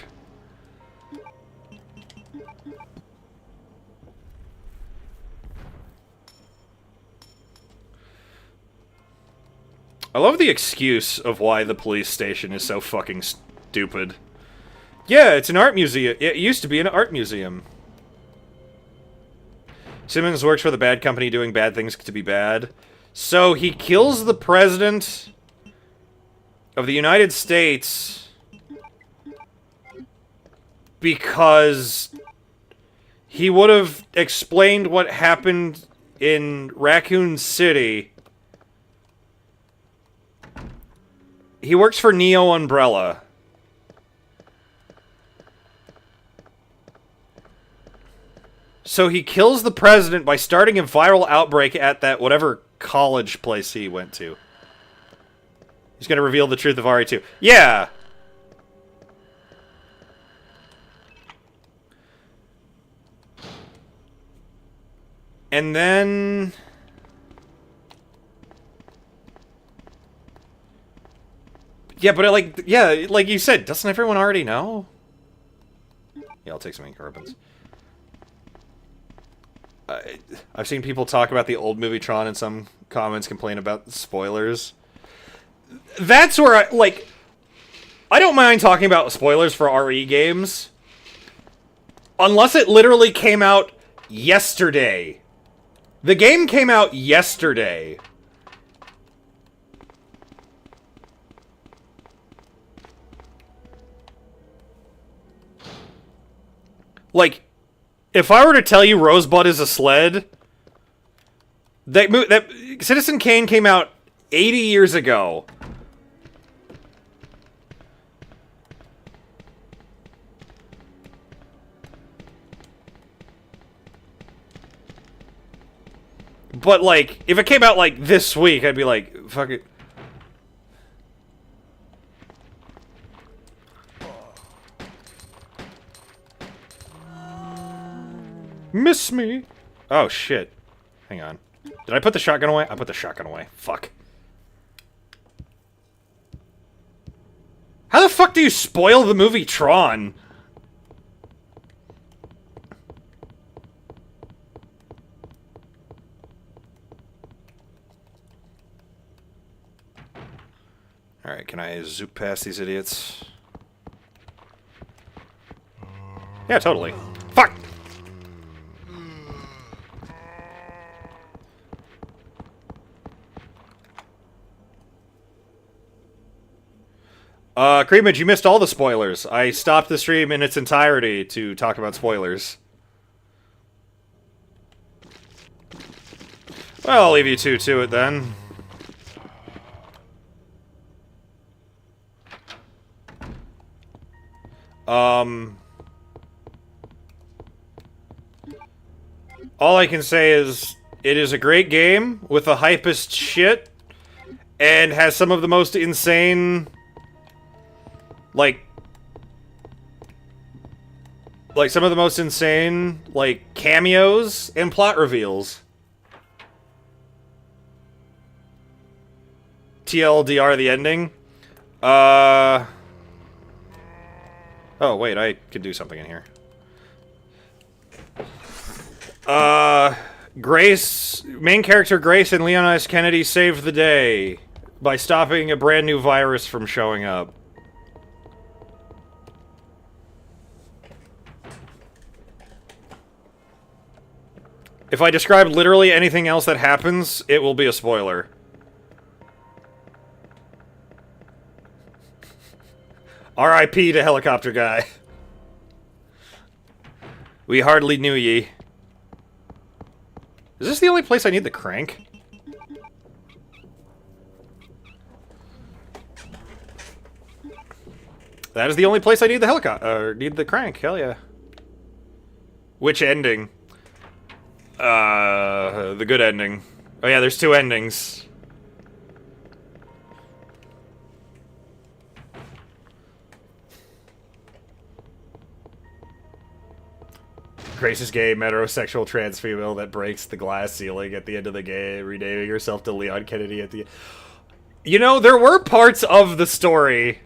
I love the excuse of why the police station is so fucking stupid. Yeah, it's an art museum. It used to be an art museum. Simmons works for the bad company doing bad things to be bad. So he kills the president of the United States because he would have explained what happened in Raccoon City. He works for Neo Umbrella. So he kills the president by starting a viral outbreak at that whatever college place he went to. He's gonna reveal the truth of RE2. Yeah! And then... Yeah, but like you said, doesn't everyone already know? Yeah, I'll take some ink ribbons. I've seen people talk about the old movie Tron and some comments complain about spoilers. That's where I don't mind talking about spoilers for RE games. Unless it literally came out yesterday. The game came out yesterday. Like, if I were to tell you Rosebud is a sled, that Citizen Kane came out 80 years ago. But, like, if it came out, like, this week, I'd be like, fuck it. Miss me. Oh, shit. Hang on. Did I put the shotgun away? I put the shotgun away. Fuck. How the fuck do you spoil the movie Tron? Alright, can I zoop past these idiots? Yeah, totally. Fuck! Creamage, you missed all the spoilers. I stopped the stream in its entirety to talk about spoilers. Well, I'll leave you two to it then. All I can say is, it is a great game with the hypest shit, and has some of the most insane, like some of the most insane, like, cameos and plot reveals. TLDR the ending. Oh, wait, I could do something in here. Grace, main character Grace and Leon S. Kennedy saved the day by stopping a brand new virus from showing up. If I describe literally anything else that happens, it will be a spoiler. R.I.P. to Helicopter Guy. We hardly knew ye. Is this the only place I need the crank? That is the only place I need the helicopter, need the crank, hell yeah. Which ending? The good ending. Oh yeah, there's two endings. Grace's gay, heterosexual trans female that breaks the glass ceiling at the end of the game, renaming herself to Leon Kennedy at the... You know, there were parts of the story...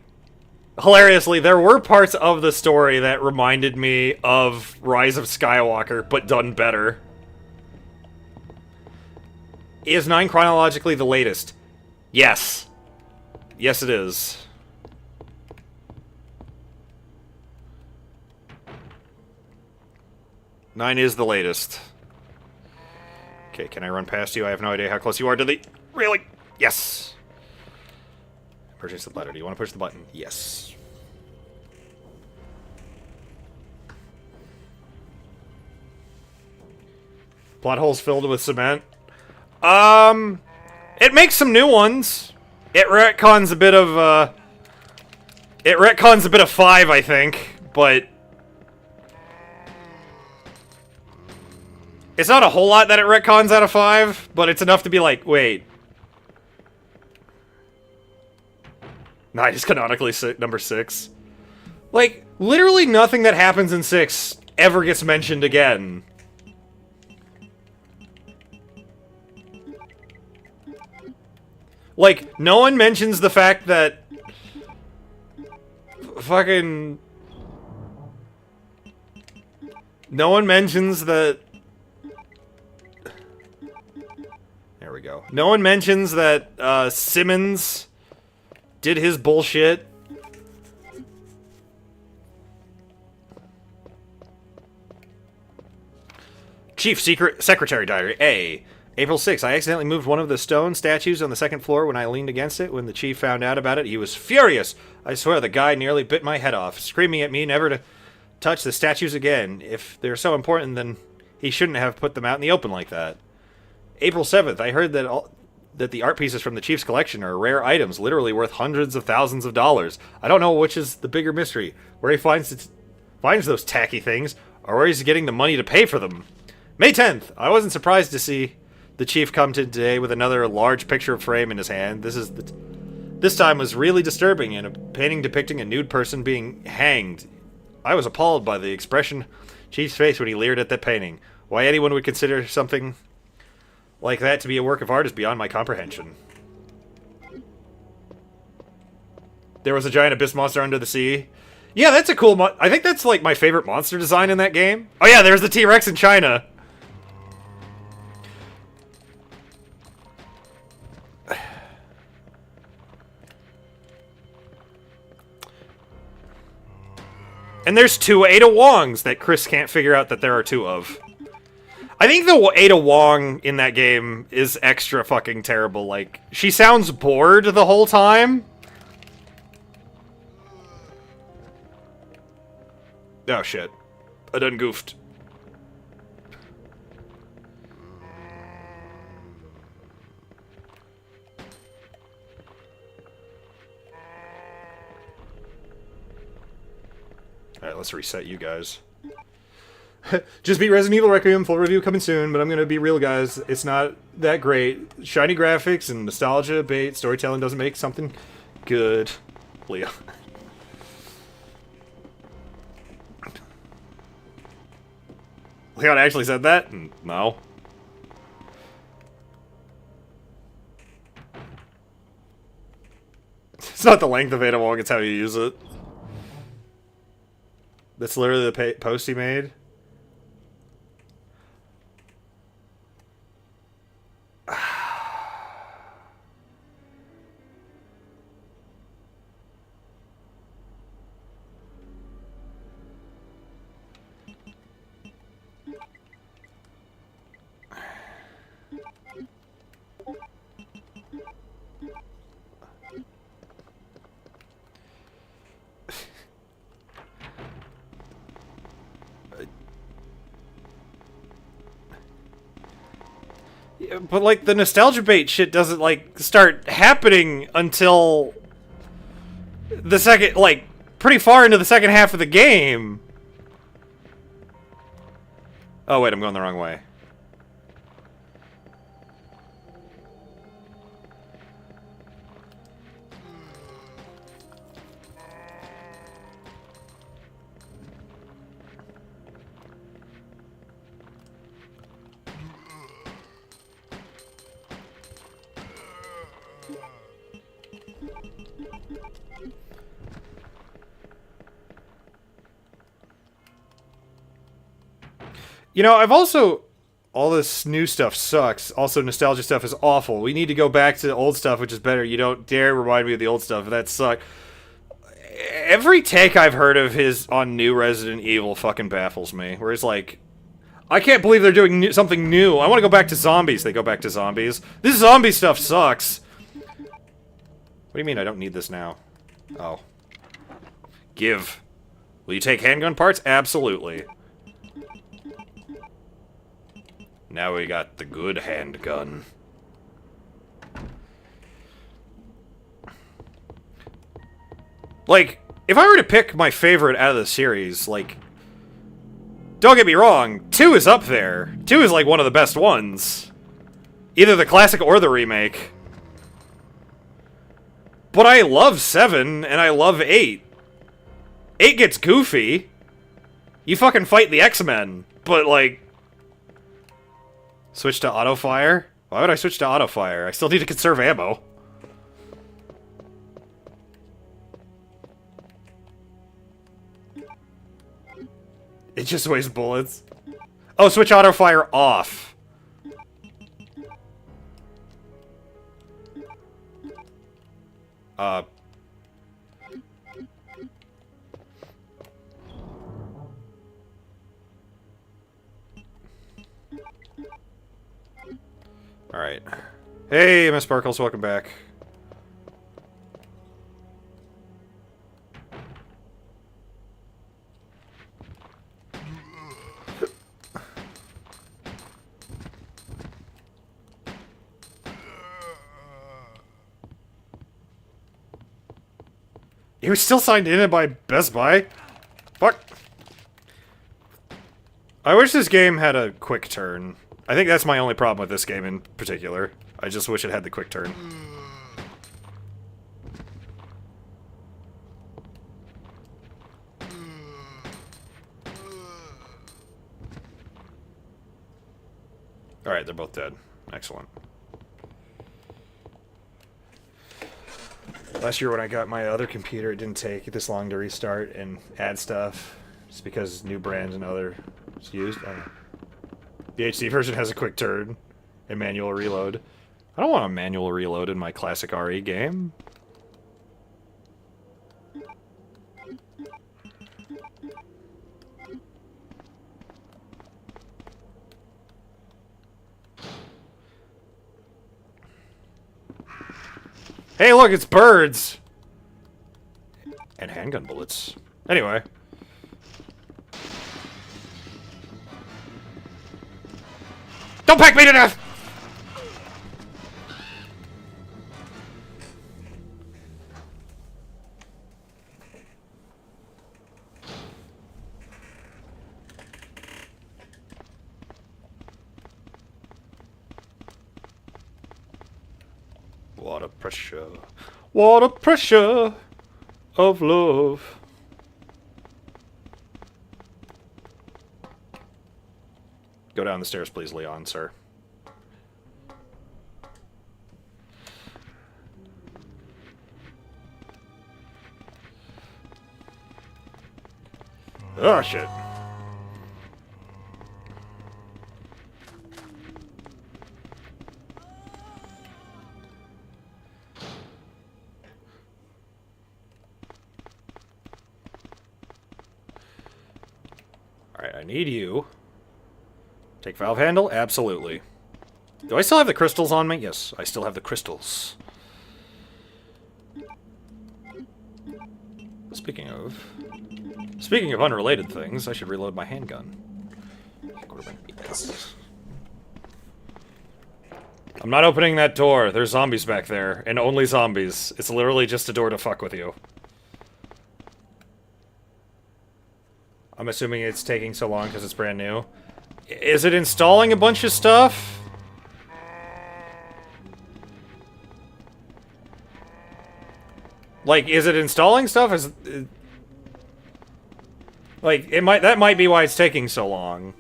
Hilariously, there were parts of the story that reminded me of Rise of Skywalker, but done better. Is 9 chronologically the latest? Yes. Yes, it is. Nine is the latest. Okay, can I run past you? I have no idea how close you are to the... Really? Yes! Purchase the letter. Do you want to push the button? Yes. Plot holes filled with cement. It makes some new ones. It retcons a bit of, It retcons a bit of 5, I think, but... It's not a whole lot that it retcons out of 5, but it's enough to be like, wait. Night is canonically number 6. Like, literally nothing that happens in 6 ever gets mentioned again. Like, no one mentions the fact that fucking... No one mentions that... There we go. No one mentions that Simmons did his bullshit. Chief Secretary Diary A. April 6th, I accidentally moved one of the stone statues on the second floor when I leaned against it. When the chief found out about it, he was furious. I swear the guy nearly bit my head off, screaming at me never to touch the statues again. If they're so important, then he shouldn't have put them out in the open like that. April 7th, I heard that the art pieces from the chief's collection are rare items, literally worth hundreds of thousands of dollars. I don't know which is the bigger mystery, where he finds those tacky things, or where he's getting the money to pay for them. May 10th, I wasn't surprised to see the chief come to today with another large picture frame in his hand. This time was really disturbing, and a painting depicting a nude person being hanged. I was appalled by the expression Chief's face when he leered at that painting. Why anyone would consider something like that to be a work of art is beyond my comprehension. There was a giant abyss monster under the sea. Yeah, that's a cool I think that's like my favorite monster design in that game. Oh yeah, there's the T-Rex in China. And there's 2 Ada Wongs that Chris can't figure out that there are 2 of. I think the Ada Wong in that game is extra fucking terrible. Like, she sounds bored the whole time. Oh shit. I done goofed. Alright, let's reset you guys. Just beat Resident Evil Requiem, full review coming soon, but I'm gonna be real, guys. It's not that great. Shiny graphics and nostalgia bait storytelling doesn't make something good. Leo. Leon actually said that? No. It's not the length of Ada Wong, it's how you use it. That's literally the post he made. But, like, the nostalgia bait shit doesn't, like, start happening until the second, like, pretty far into the second half of the game. Oh, wait, I'm going the wrong way. You know, I've also... All this new stuff sucks. Also, nostalgia stuff is awful. We need to go back to the old stuff, which is better. You don't dare remind me of the old stuff. That sucked. Every take I've heard of his on new Resident Evil fucking baffles me. Where it's like, I can't believe they're doing something new. I want to go back to zombies. They go back to zombies. This zombie stuff sucks. What do you mean I don't need this now? Oh. Give. Will you take handgun parts? Absolutely. Now we got the good handgun. Like, if I were to pick my favorite out of the series, like, Don't get me wrong, 2 is up there. 2 is like one of the best ones. Either the classic or the remake. But I love 7, and I love 8. 8 gets goofy. You fucking fight the X-Men, but like... Switch to auto-fire? Why would I switch to auto-fire? I still need to conserve ammo. It just wastes bullets. Oh, switch auto-fire off. Alright. Hey, Miss Sparkles, welcome back. He was still signed in by Best Buy? Fuck. I wish this game had a quick turn. I think that's my only problem with this game in particular. I just wish it had the quick turn. Alright, they're both dead. Excellent. Last year when I got my other computer, it didn't take this long to restart and add stuff. Just because new brands and other used. The HD version has a quick turn and manual reload. I don't want a manual reload in my classic RE game. Hey, look, it's birds! And handgun bullets. Anyway. Don't pack me to death! What a pressure. What a pressure of love. Go down the stairs, please, Leon, sir. Oh, shit. Alright, I need you. Take valve handle? Absolutely. Do I still have the crystals on me? Yes, I still have the crystals. Speaking of unrelated things, I should reload my handgun. I'm not opening that door. There's zombies back there, and only zombies. It's literally just a door to fuck with you. I'm assuming it's taking so long because it's brand new. Is it installing a bunch of stuff? Like, is it installing stuff? Like, that might be why it's taking so long.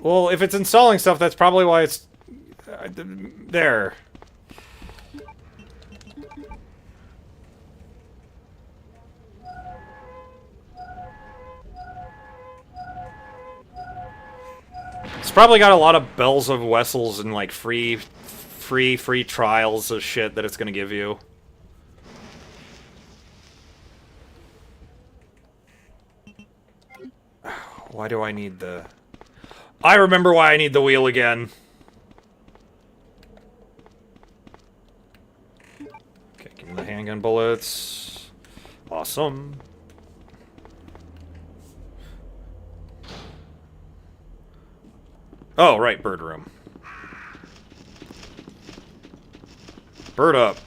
Well, if it's installing stuff, that's probably why it's... there. It's probably got a lot of bells of whistles and, like, free trials of shit that it's gonna give you. Why do I need the... I remember why I need the wheel again. Okay, give me the handgun bullets. Awesome. Oh, right, bird room. Bird up.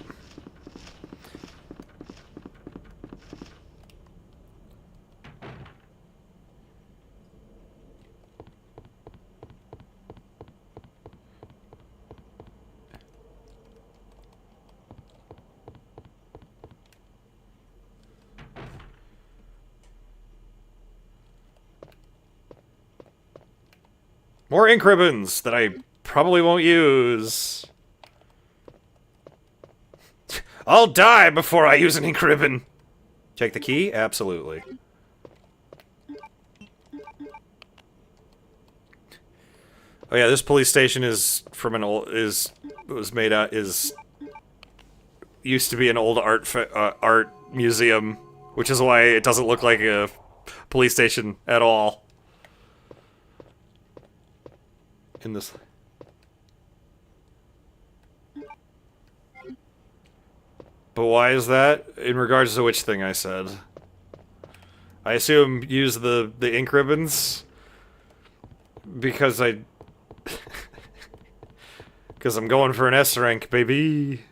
More ink ribbons that I probably won't use. I'll die before I use an ink ribbon. Check the key? Absolutely. Oh yeah, this police station is from an old used to be an old art museum, which is why it doesn't look like a police station at all. In this. But why is that? In regards to which thing I said? I assume use the ink ribbons because because I'm going for an S rank, baby.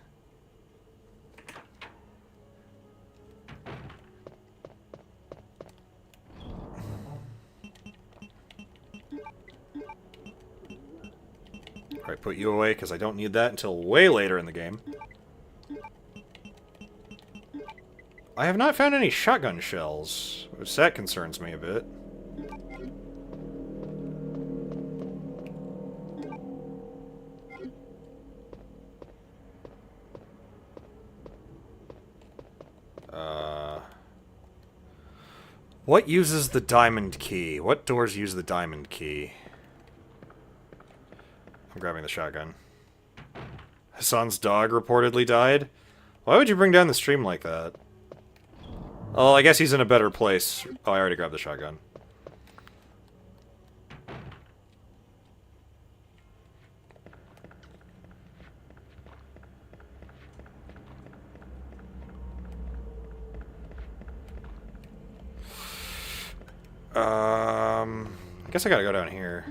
Alright, put you away because I don't need that until way later in the game. I have not found any shotgun shells, which that concerns me a bit. What uses the diamond key? What doors use the diamond key? I'm grabbing the shotgun. Hassan's dog reportedly died? Why would you bring down the stream like that? Oh, I guess he's in a better place. Oh, I already grabbed the shotgun. I guess I gotta go down here.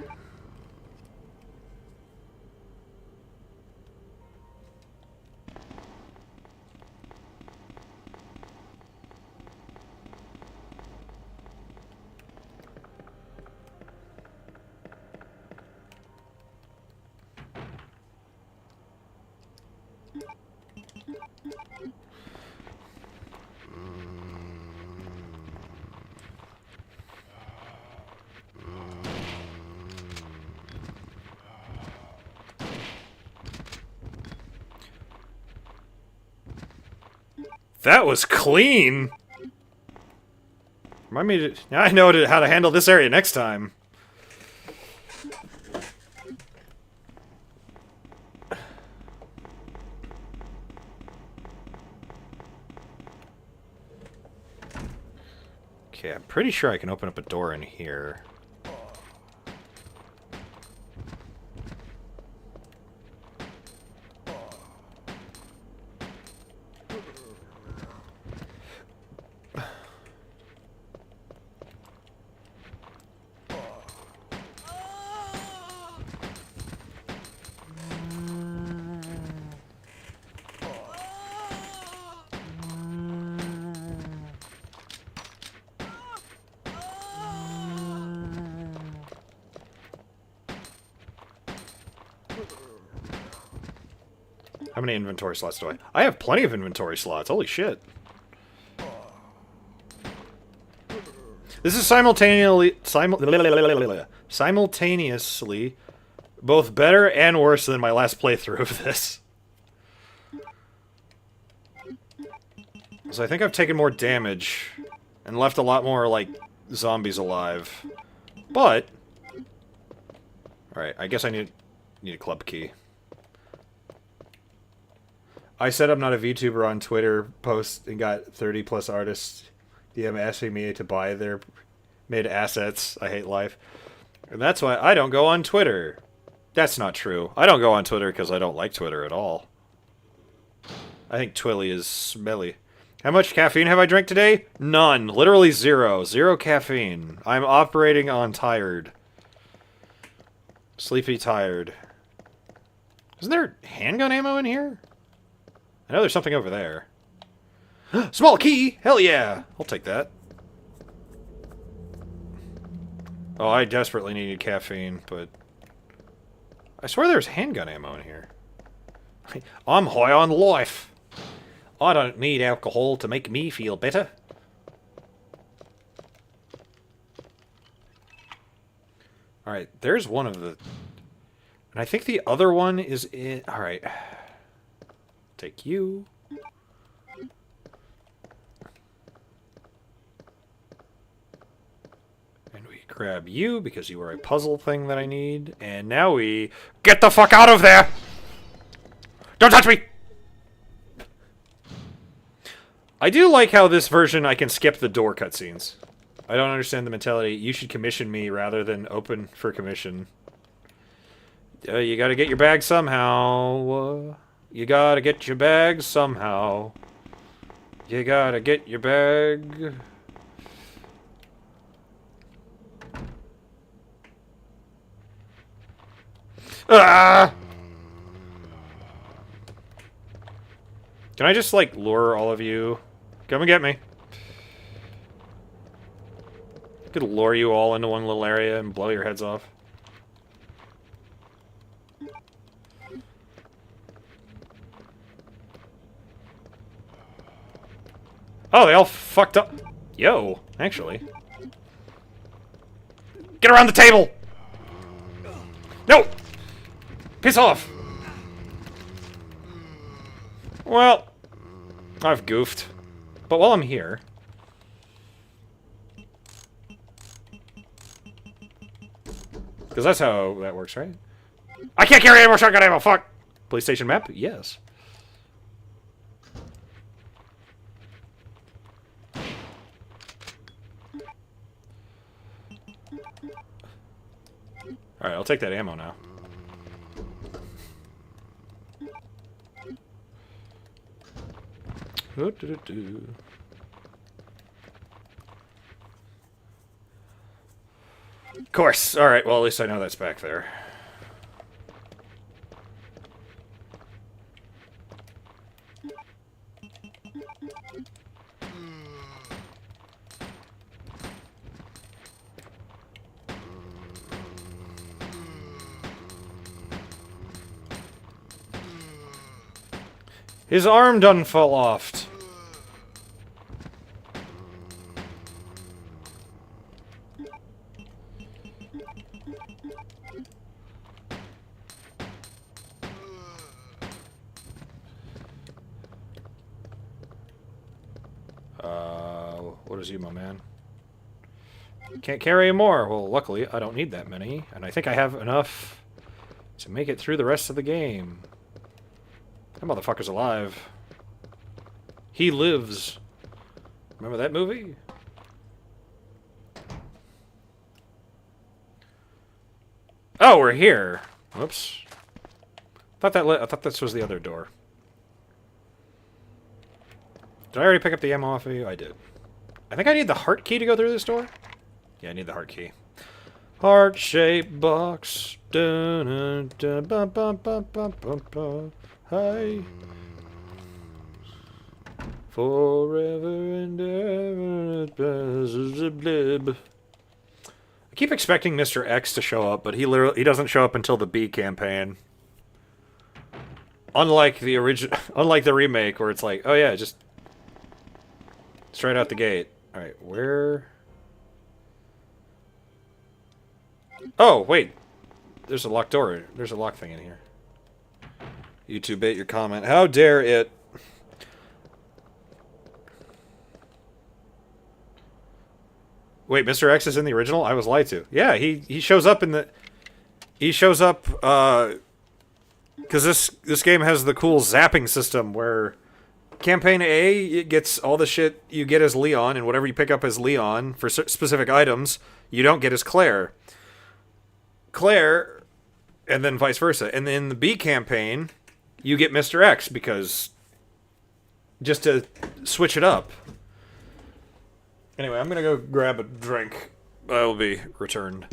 That was clean! Remind me to... Now I know how to handle this area next time. Okay, I'm pretty sure I can open up a door in here. How many inventory slots do I? I have plenty of inventory slots. Holy shit. This is simultaneously both better and worse than my last playthrough of this. So I think I've taken more damage and left a lot more, like, zombies alive. But... Alright, I guess I need a club key. I said I'm not a VTuber on Twitter post and got 30 plus artists DM asking me to buy their made assets. I hate life. And that's why I don't go on Twitter. That's not true. I don't go on Twitter because I don't like Twitter at all. I think Twilly is smelly. How much caffeine have I drank today? None. Literally zero. Zero caffeine. I'm operating on tired. Sleepy tired. Isn't there handgun ammo in here? I know there's something over there. Small key! Hell yeah! I'll take that. Oh, I desperately needed caffeine, but... I swear there's handgun ammo in here. I'm high on life. I don't need alcohol to make me feel better. Alright, there's one of the... And I think the other one is in... Alright. Take you. And we grab you because you are a puzzle thing that I need. And now we... Get the fuck out of there! Don't touch me! I do like how this version I can skip the door cutscenes. I don't understand the mentality. You should commission me rather than open for commission. You gotta get your bag somehow. You gotta get your bag somehow. You gotta get your bag. Ah! Can I just, like, lure all of you? Come and get me. I could lure you all into one little area and blow your heads off. Oh, they all fucked up. Yo, actually. Get around the table! No! Piss off! Well, I've goofed. But while I'm here... Because that's how that works, right? I can't carry any more shotgun ammo, fuck! Police station map? Yes. Alright, I'll take that ammo now. Of course. Alright, well, at least I know that's back there. His arm done fall off. What is you, my man? Can't carry more. Well, luckily, I don't need that many. And I think I have enough to make it through the rest of the game. That motherfucker's alive. He lives. Remember that movie? Oh, we're here. Whoops. I thought this was the other door. Did I already pick up the ammo off of you? I did. I think I need the heart key to go through this door. Yeah, I need the heart key. Heart-shaped box. Dun, dun, dun, bum, bum, bum, bum, bum. Hi. Forever and ever. Blib. I keep expecting Mr. X to show up, but he doesn't show up until the B campaign. Unlike the unlike the remake, where it's like, oh yeah, just straight out the gate. All right, where? Oh wait, there's a locked door. There's a lock thing in here. YouTube bait your comment. How dare it? Wait, Mr. X is in the original? I was lied to. Yeah, he shows up in the... He shows up, because this game has the cool zapping system where Campaign A, it gets all the shit you get as Leon, and whatever you pick up as Leon for specific items, you don't get as Claire. Claire, and then vice versa. And then the B campaign, you get Mr. X, because... just to switch it up. Anyway, I'm gonna go grab a drink. I will be returned.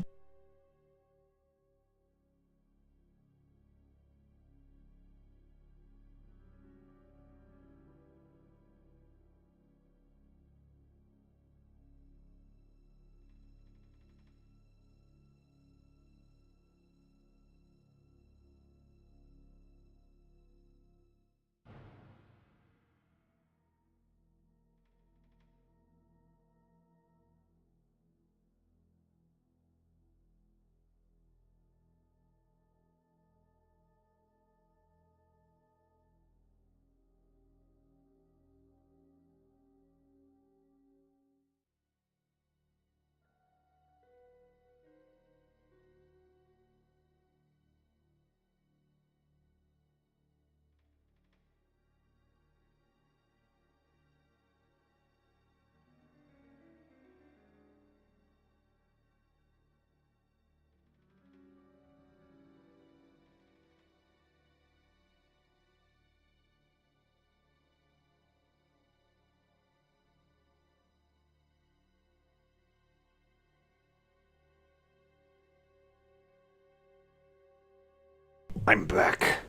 I'm back.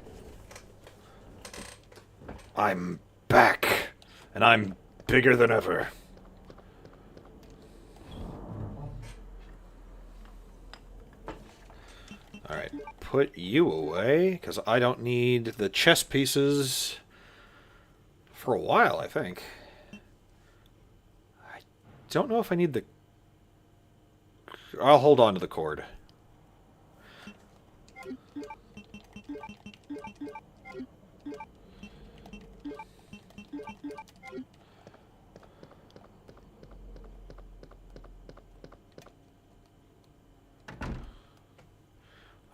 I'm back. And I'm bigger than ever. Alright, put you away, because I don't need the chess pieces for a while, I think. I don't know if I need the... I'll hold on to the cord.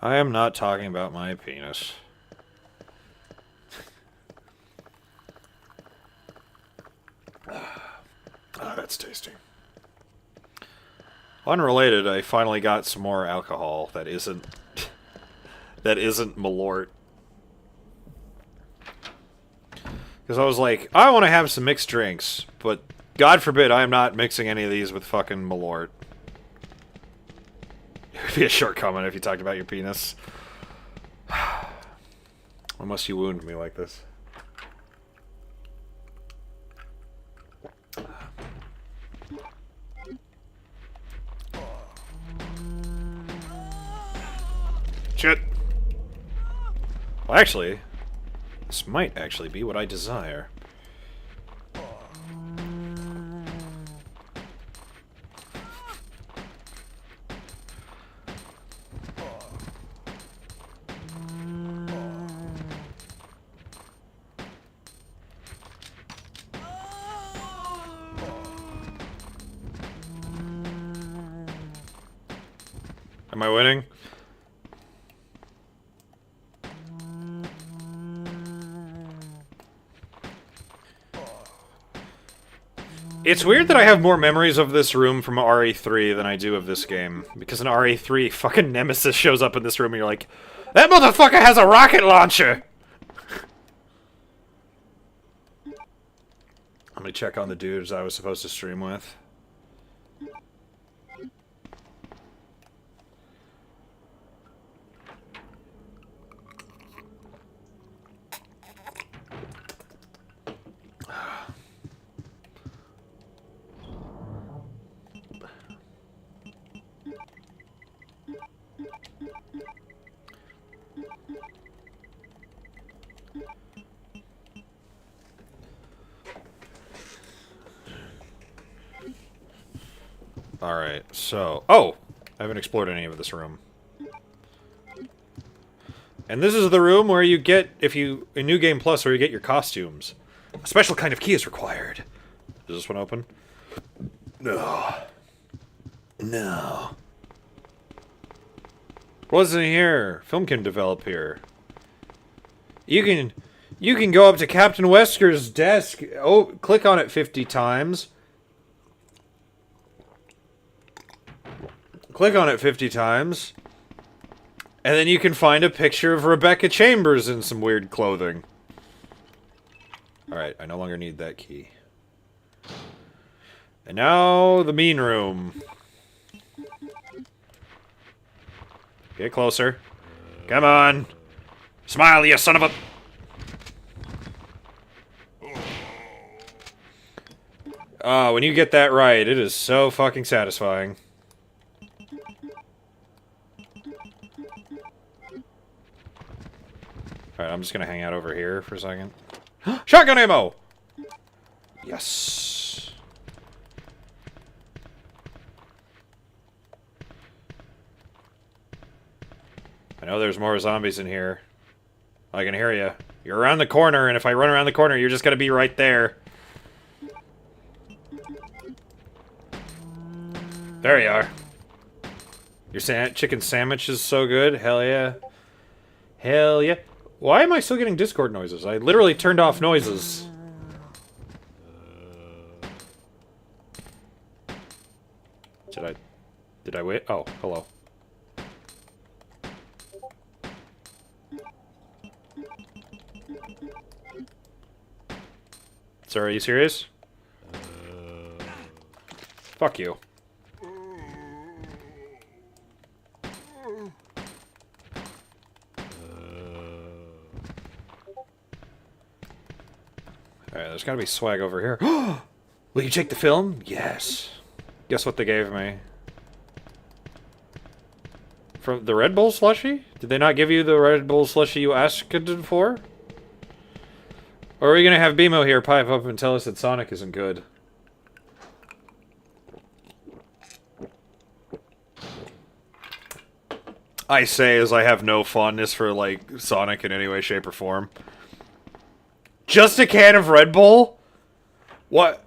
I am not talking about my penis. Ah, that's tasty. Unrelated, I finally got some more alcohol that isn't Malort. Because I was like, I want to have some mixed drinks, but God forbid I am not mixing any of these with fucking Malort. It would be a short comment if you talked about your penis. Why must you wound me like this? Shit. Well, actually, this might actually be what I desire. Am I winning? It's weird that I have more memories of this room from RE3 than I do of this game. Because in RE3, fucking Nemesis shows up in this room and you're like, that motherfucker has a rocket launcher! I'm gonna check on the dudes I was supposed to stream with. Alright, so... Oh! I haven't explored any of this room. And this is the room where you get, if you... in New Game Plus, where you get your costumes. A special kind of key is required. Does this one open? No. No. What's in here? Film can develop here. You can go up to Captain Wesker's desk. Oh, click on it 50 times. Click on it 50 times. And then you can find a picture of Rebecca Chambers in some weird clothing. Alright, I no longer need that key. And now, the mean room. Get closer. Come on. Smile, you son of a... Oh, when you get that right, it is so fucking satisfying. Alright, I'm just gonna hang out over here for a second. Shotgun ammo! Yes. I know there's more zombies in here. I can hear you. You're around the corner, and if I run around the corner, you're just gonna be right there. There you are. Your chicken sandwich is so good. Hell yeah. Hell yeah. Why am I still getting Discord noises? I literally turned off noises. Did I wait? Oh, hello. Sir, are you serious? Fuck you. Alright, there's gotta be swag over here. Will you take the film? Yes. Guess what they gave me? From the Red Bull slushie? Did they not give you the Red Bull slushie you asked for? Or are we gonna have BMO here pipe up and tell us that Sonic isn't good? I say as I have no fondness for, like, Sonic in any way, shape, or form. Just a can of Red Bull? What?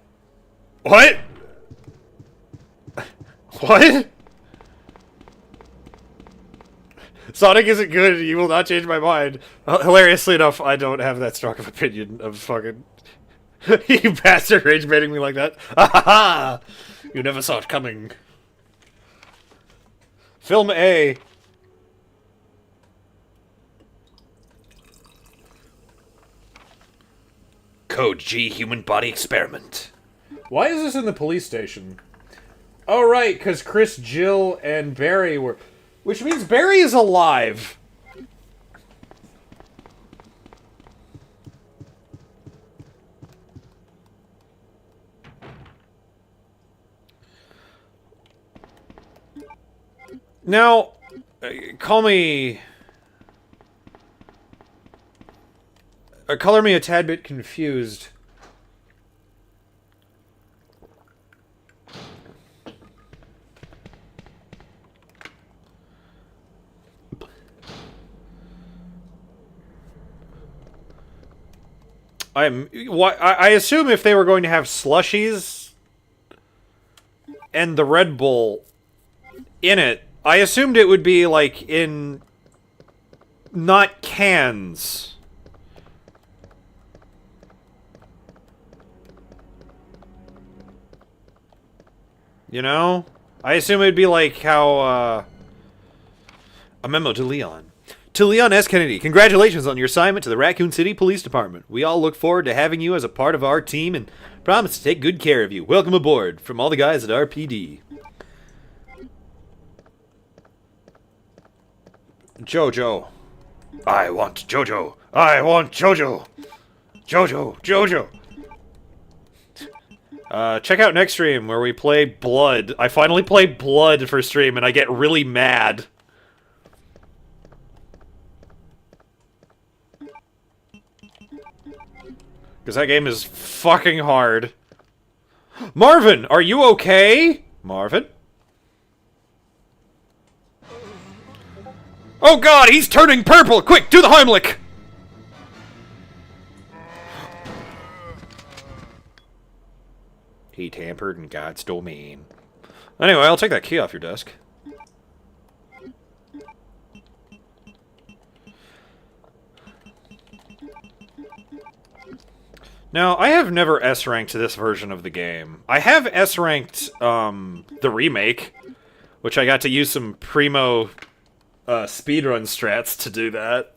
What? What? Sonic isn't good, you will not change my mind. Hilariously enough, I don't have that strong of opinion of fucking... You bastard rage baiting me like that. Ha ha ha! You never saw it coming. Film A. Code G Human Body Experiment. Why is this in the police station? Oh, right, because Chris, Jill, and Barry were... Which means Barry is alive. Now, call me... color me a tad bit confused. I assume if they were going to have slushies and the Red Bull in it, I assumed it would be like in not cans. You know? I assume it'd be like how, a memo to Leon. To Leon S. Kennedy, congratulations on your assignment to the Raccoon City Police Department. We all look forward to having you as a part of our team and promise to take good care of you. Welcome aboard from all the guys at RPD. Jojo. I want Jojo. I want Jojo. Jojo. Jojo. Check out next stream where we play Blood. I finally play Blood for stream and I get really mad. Because that game is fucking hard. Marvin, are you okay? Marvin? Oh god, he's turning purple! Quick, do the Heimlich! He tampered in God's domain. Anyway, I'll take that key off your desk. Now, I have never S-ranked this version of the game. I have S-ranked, the remake, which I got to use some primo, speedrun strats to do that.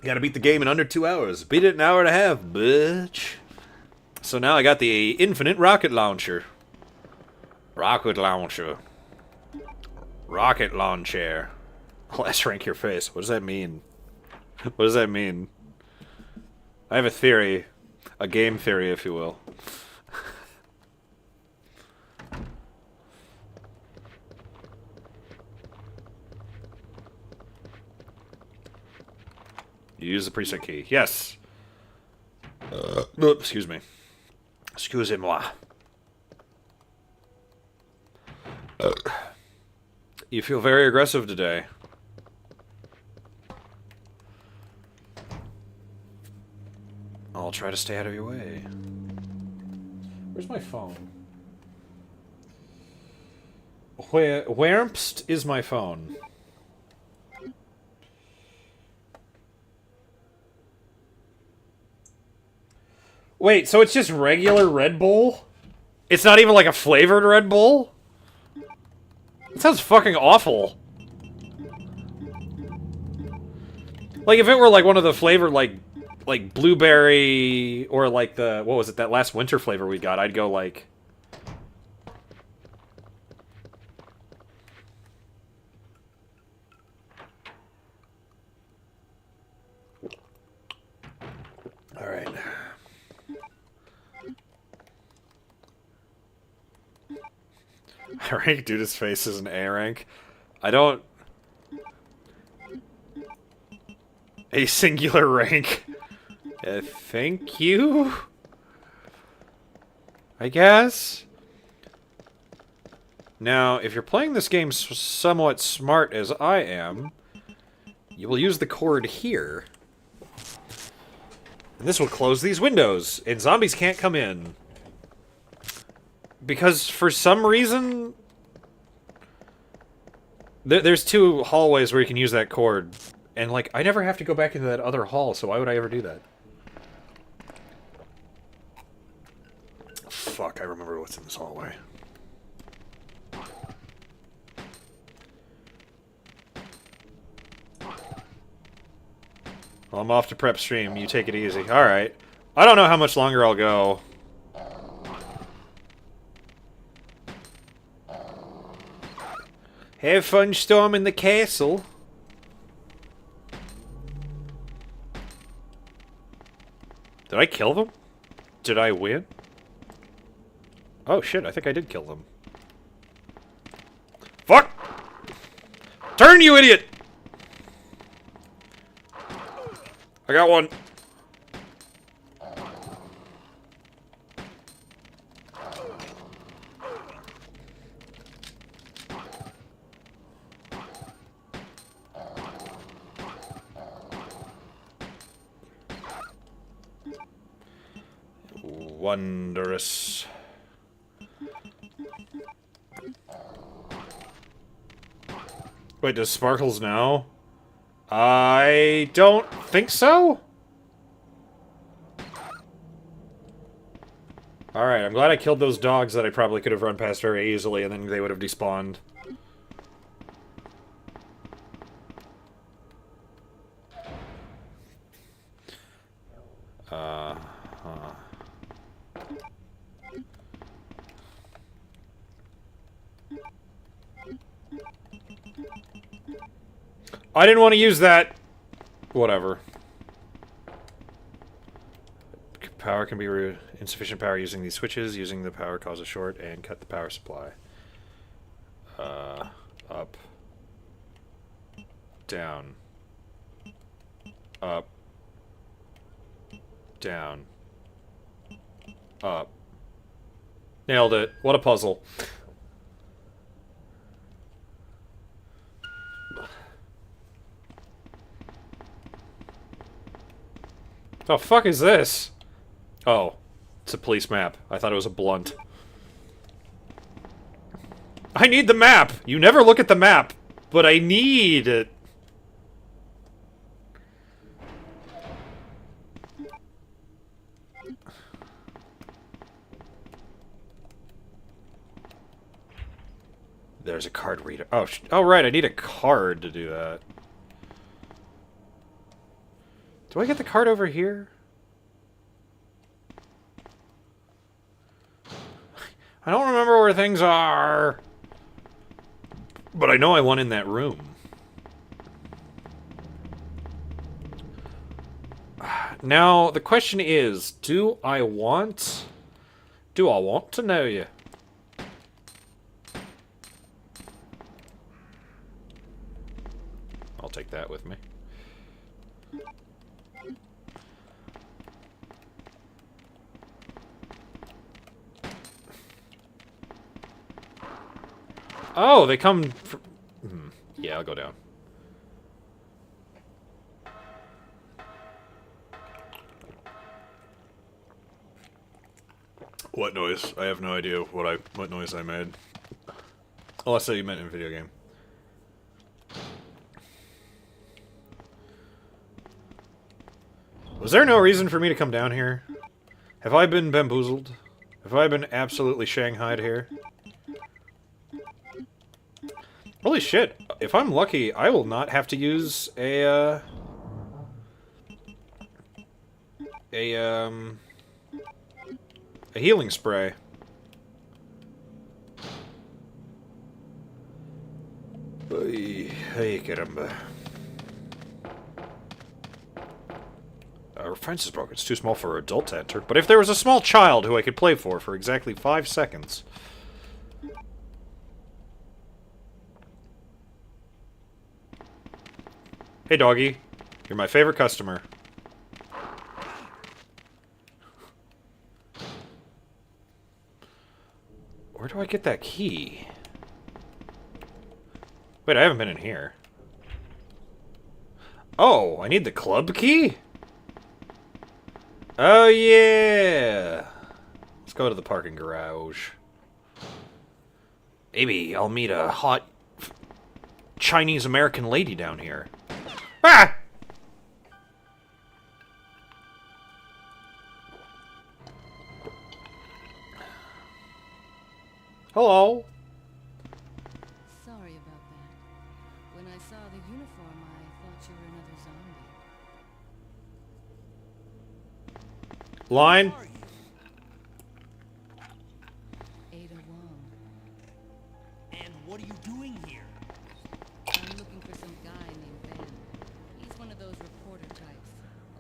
Gotta beat the game in under 2 hours. Beat it in an hour and a half, bitch. So now I got the infinite rocket launcher. Rocket launcher. Rocket launcher. I'll S-rank your face. What does that mean? What does that mean? I have a theory. A game theory, if you will. You use the preset key. Yes! Excuse me. Excusez-moi. You feel very aggressive today. I'll try to stay out of your way. Where's my phone? Where'st is my phone? Wait, so it's just regular Red Bull? It's not even like a flavored Red Bull? That sounds fucking awful. Like, if it were like one of the flavored, like blueberry, or like the, what was it, that last winter flavor we got, I'd go like... rank dude, his face is an A rank. I don't... A singular rank. Thank you? I guess? Now, if you're playing this game somewhat smart as I am, you will use the cord here. And this will close these windows, and zombies can't come in. Because for some reason... There's 2 hallways where you can use that cord. And, like, I never have to go back into that other hall, so why would I ever do that? Fuck, I remember what's in this hallway. Well, I'm off to prep stream. You take it easy. Alright. I don't know how much longer I'll go. Have fun storming the castle. Did I kill them? Did I win? Oh shit, I think I did kill them. Fuck! Turn, you idiot! I got one. Wondrous. Wait, does Sparkles know? I don't think so? Alright, I'm glad I killed those dogs that I probably could have run past very easily and then they would have despawned. I didn't want to use that! Whatever. Power can be insufficient power using these switches. Using the power causes short and cut the power supply. Up. Down. Up. Down. Up. Nailed it. What a puzzle. The fuck is this? Oh, it's a police map. I thought it was a blunt. I need the map! You never look at the map, but I need it. There's a card reader. Oh, oh right, I need a card to do that. Do I get the card over here? I don't remember where things are. But I know I went in that room. Now, the question is, do I want to know you? I'll take that with me. Oh, they come... Yeah, I'll go down. What noise? I have no idea what noise I made. Unless you meant in a video game. Was there no reason for me to come down here? Have I been bamboozled? Have I been absolutely shanghaied here? Holy shit, if I'm lucky, I will not have to use a healing spray. Hey, caramba. Our fence is broken. It's too small for an adult to enter. But if there was a small child who I could play for exactly 5 seconds... Hey, doggy. You're my favorite customer. Where do I get that key? Wait, I haven't been in here. Oh, I need the club key? Oh, yeah. Let's go to the parking garage. Maybe I'll meet a hot Chinese-American lady down here. Ah! Hello. Sorry about that. When I saw the uniform, I thought you were another zombie. Line. Ada Wong. And what are you doing here? I'm looking for some guy named Ben. He's one of those reporter types,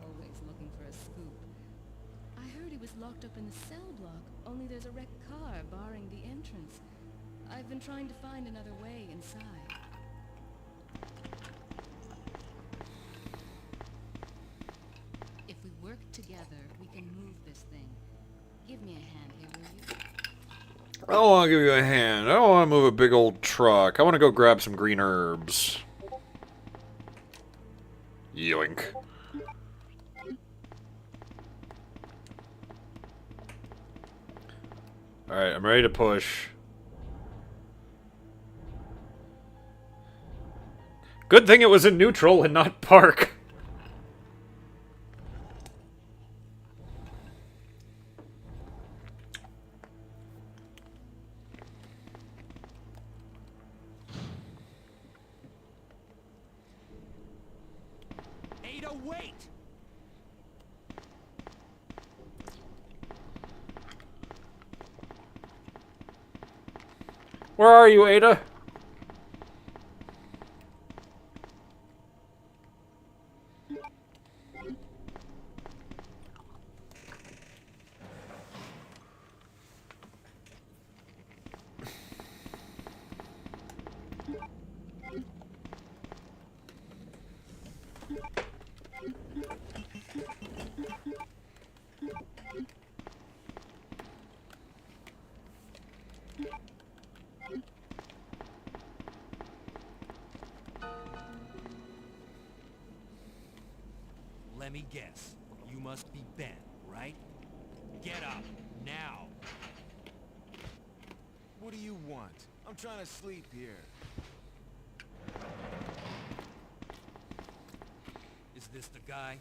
always looking for a scoop. I heard he was locked up in the cell block, only there's a wrecked car barring the entrance. I've been trying to find another way inside. If we work together, we can move this thing. Give me a hand here, will you? I don't want to give you a hand. I don't want to move a big old truck. I want to go grab some green herbs. Yoink. Alright, I'm ready to push. Good thing it was in neutral and not park. Ada, wait! Where are you, Ada? Let me guess. You must be Ben, right? Get up, now! What do you want? I'm trying to sleep here. Is this the guy?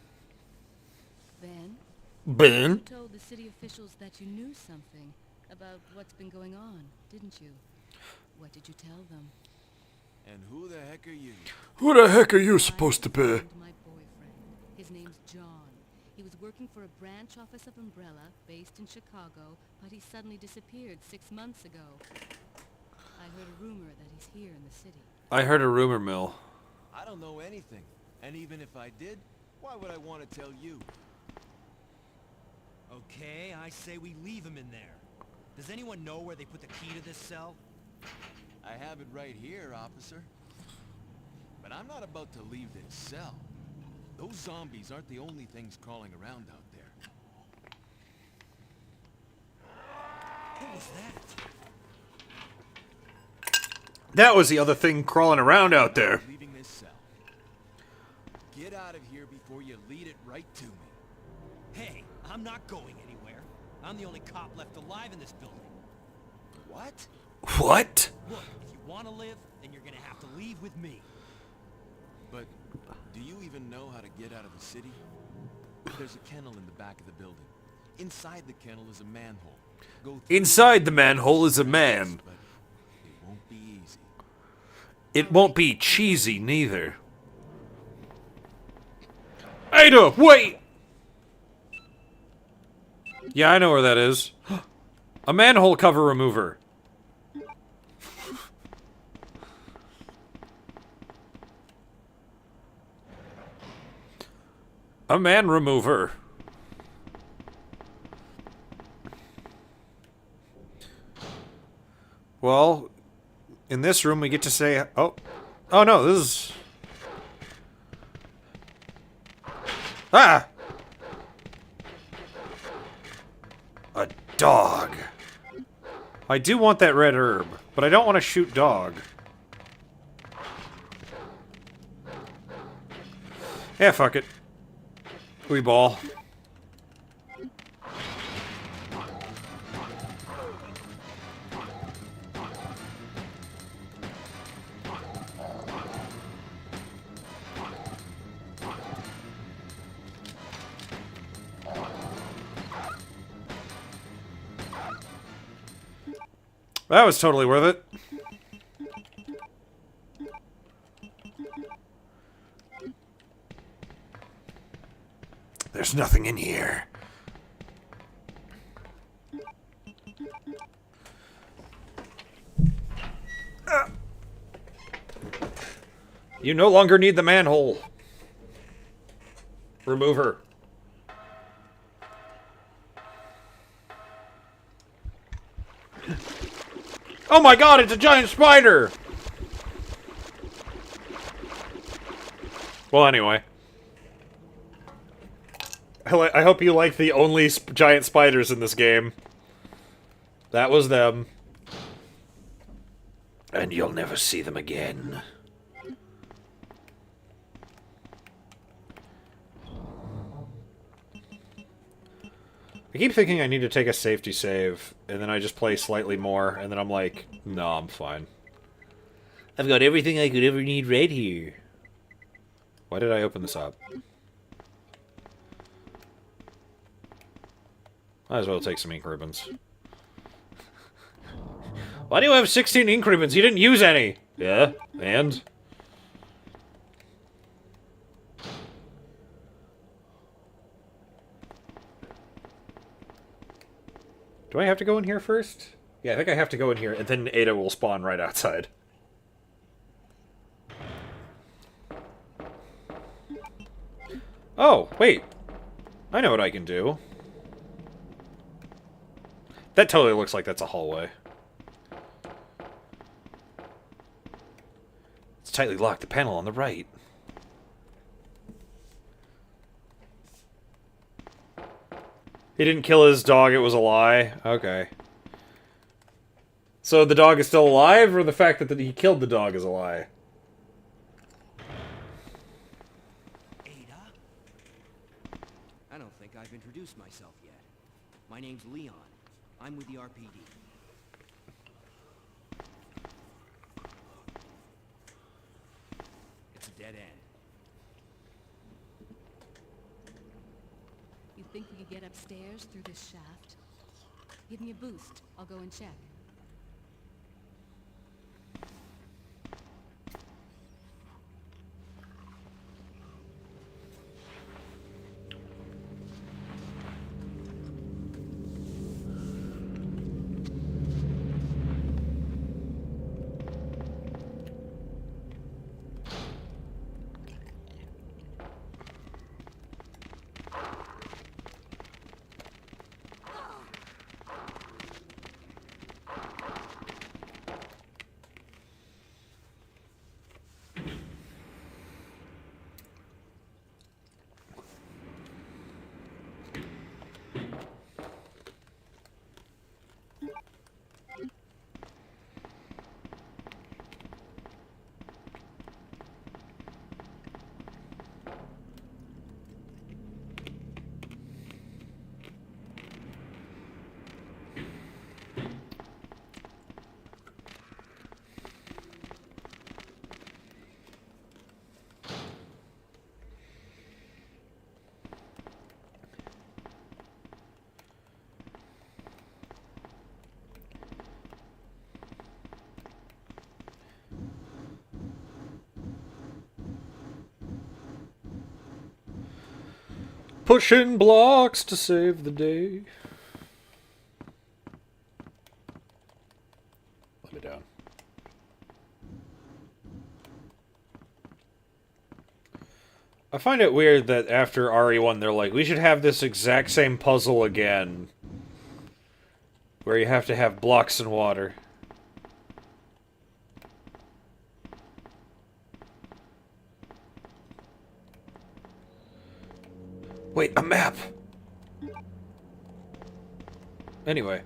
Ben? Ben? You told the city officials that you knew something about what's been going on, didn't you? What did you tell them? And who the heck are you? Who the heck are you supposed to be? I found my boyfriend. His name's John. He was working for a branch office of Umbrella, based in Chicago, but he suddenly disappeared 6 months ago. I heard a rumor that he's here in the city. I heard a rumor mill. I don't know anything. And even if I did, why would I want to tell you? Okay, I say we leave him in there. Does anyone know where they put the key to this cell? I have it right here, officer. But I'm not about to leave this cell. Those zombies aren't the only things crawling around out there. What was that? That was the other thing crawling around out there. Leaving this cell. Get out of here before you lead it right to me. Hey, I'm not going anywhere. I'm the only cop left alive in this building. What? What? Look, if you want to live, then you're gonna have to leave with me. But do you even know how to get out of the city? There's a kennel in the back of the building. Inside the kennel is a manhole. Go through Inside the manhole is a man. But it won't be easy. It won't be cheesy, neither. Ada, wait! Yeah, I know where that is. A manhole cover remover. A man remover. Well, in this room we get to say, oh no, this is Ah! A dog. I do want that red herb, but I don't want to shoot dog. Yeah, fuck it. We ball. That was totally worth it. There's nothing in here. You no longer need the manhole. Remove her. Oh my god, it's a giant spider! Well, anyway. I hope you like the only giant spiders in this game. That was them. And you'll never see them again. I keep thinking I need to take a safety save, and then I just play slightly more, and then I'm like, no, I'm fine. I've got everything I could ever need right here. Why did I open this up? Might as well take some ink ribbons. Why do you have 16 ink ribbons? You didn't use any! Yeah, and? Do I have to go in here first? Yeah, I think I have to go in here, and then Ada will spawn right outside. Oh, wait. I know what I can do. That totally looks like that's a hallway. It's tightly locked, the panel on the right. He didn't kill his dog, it was a lie? Okay. So the dog is still alive, or the fact that he killed the dog is a lie? Ada? I don't think I've introduced myself yet. My name's Leon. I'm with the RPD. It's a dead end. You think we could get upstairs through this shaft? Give me a boost. I'll go and check. Pushing blocks to save the day. Let me down. I find it weird that after RE1 they're like, we should have this exact same puzzle again. Where you have to have blocks and water. Wait, a map! Anyway.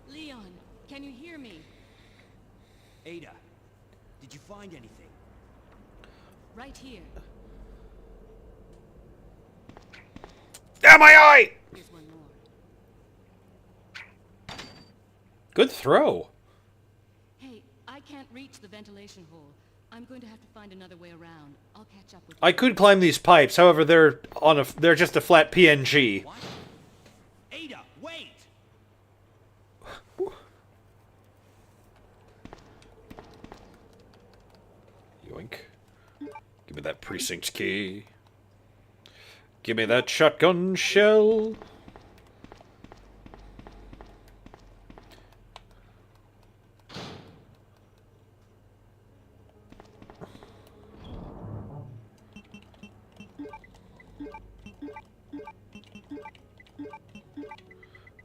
Leon, can you hear me? Ada, did you find anything? Right here. Ah, my eye! Here's one more. Good throw. Hey, I can't reach the ventilation hole. I'm going to have to find another way around. I'll catch up with you. I could climb these pipes, however, they're just a flat PNG. What? Ada, wait! Yoink. Give me that precinct key. Give me that shotgun shell.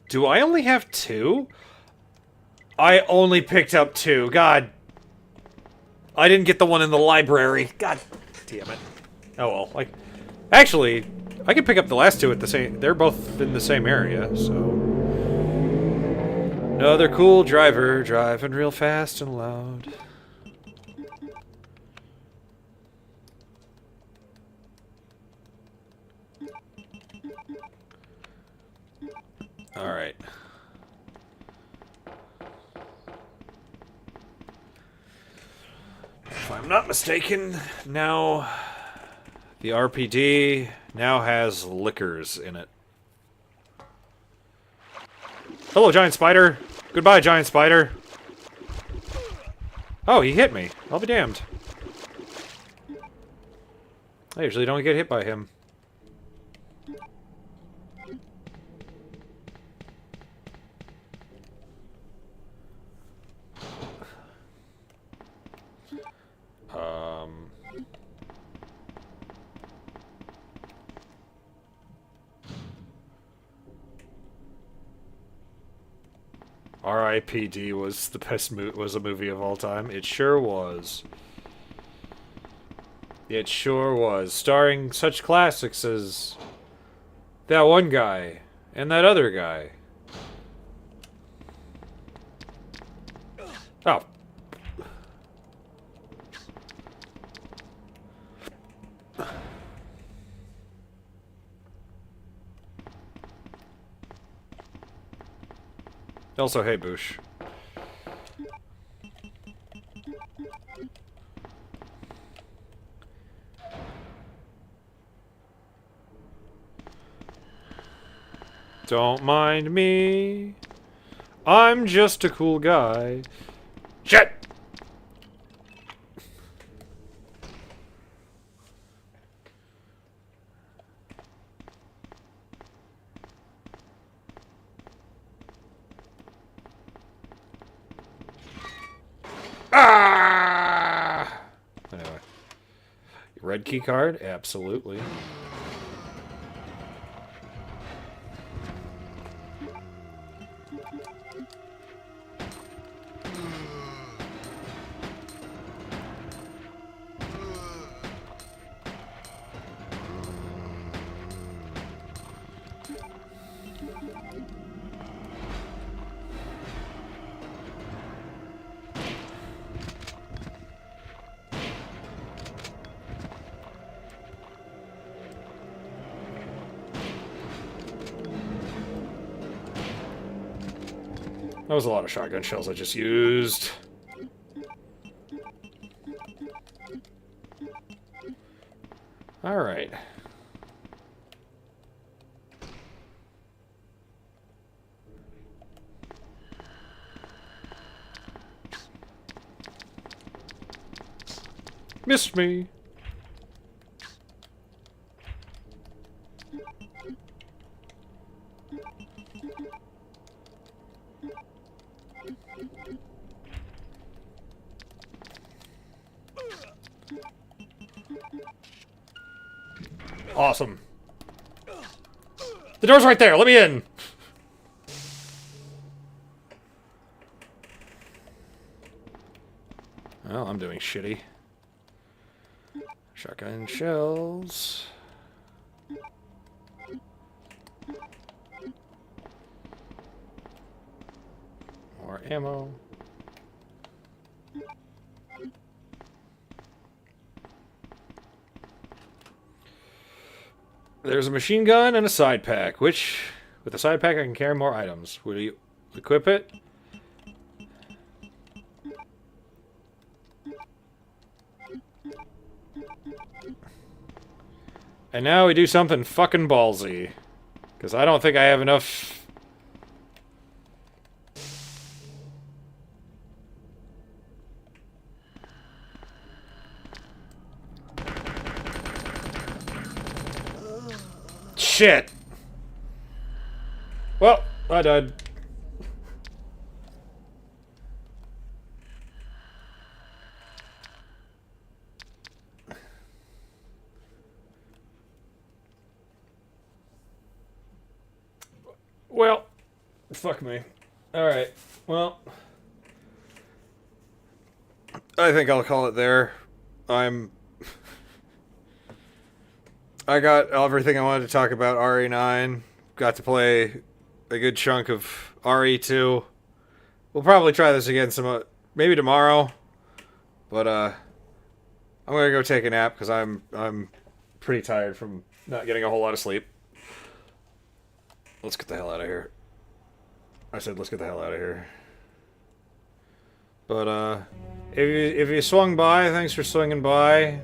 Do I only have 2? I only picked up 2. God. I didn't get the one in the library. God damn it. Oh well. Like, actually, I could pick up the last 2 at the same... They're both in the same area, so... Another cool driver driving real fast and loud. Alright. If I'm not mistaken, now the RPD now has liquors in it. Hello, giant spider. Goodbye, giant spider. Oh, he hit me. I'll be damned. I usually don't get hit by him. R.I.P.D. was the best was a movie of all time. It sure was. It sure was. Starring such classics as that one guy and that other guy. Oh. Also, hey, Boosh. Don't mind me. I'm just a cool guy. Shit! Ah! Anyway. Red key card? Absolutely. That was a lot of shotgun shells I just used. Alright. Missed me. Awesome. The door's right there. Let me in. Well, I'm doing shitty. Shotgun shells. More ammo. There's a machine gun and a side pack, which, with the side pack, I can carry more items. Will you equip it? And now we do something fucking ballsy. Because I don't think I have enough... Shit! Well, I died. Well, fuck me. Alright, well... I think I'll call it there. I got everything I wanted to talk about RE9. Got to play a good chunk of RE2. We'll probably try this again maybe tomorrow. But I'm gonna go take a nap because I'm pretty tired from not getting a whole lot of sleep. Let's get the hell out of here. I said let's get the hell out of here. But if you swung by, thanks for swinging by.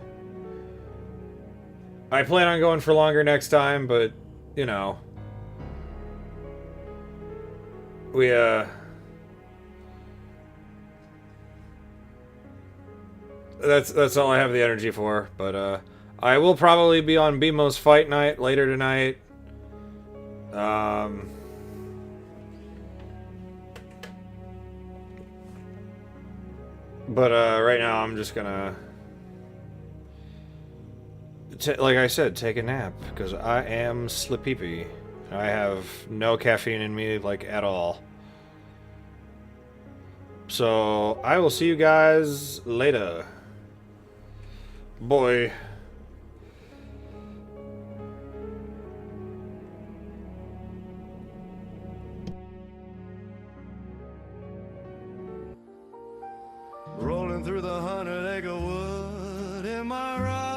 I plan on going for longer next time, but, you know. That's all I have the energy for, but, I will probably be on BMO's Fight Night later tonight. But, right now I'm just gonna... like I said, take a nap, because I am sleepy. I have no caffeine in me, like, at all. So, I will see you guys later. Boy. Rolling through the 100-acre wood in my ride.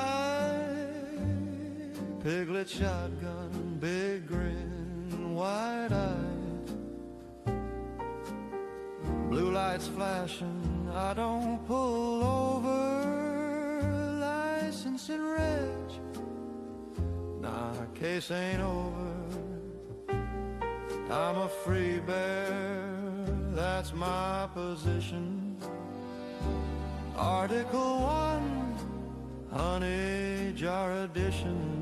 Piglet shotgun, big grin, wide-eyed. Blue lights flashing, I don't pull over. License and reg, nah, case ain't over. I'm a free bear, that's my position. Article 1, honey jar edition.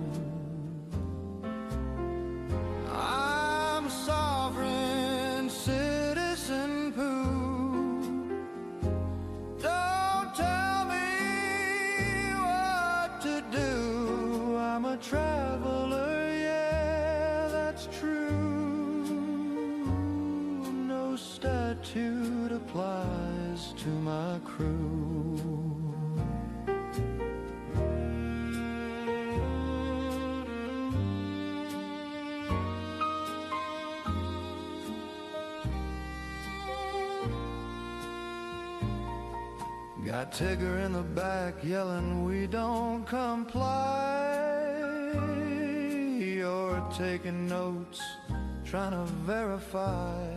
I'm sovereign citizen poo. Don't tell me what to do. I'm a traveler, yeah, that's true. No statute applies to my crew. Got Tigger in the back yelling, we don't comply. You're taking notes, trying to verify.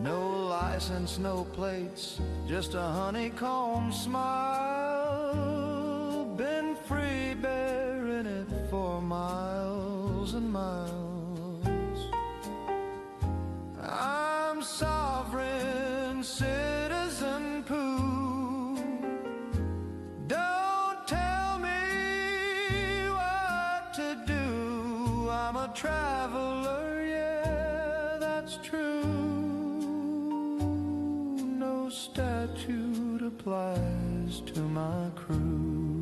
No license, no plates, just a honeycomb smile. Been free bearing it for miles and miles. I'm sovereign citizen poo. traveler, yeah, that's true. No statute applies to my crew.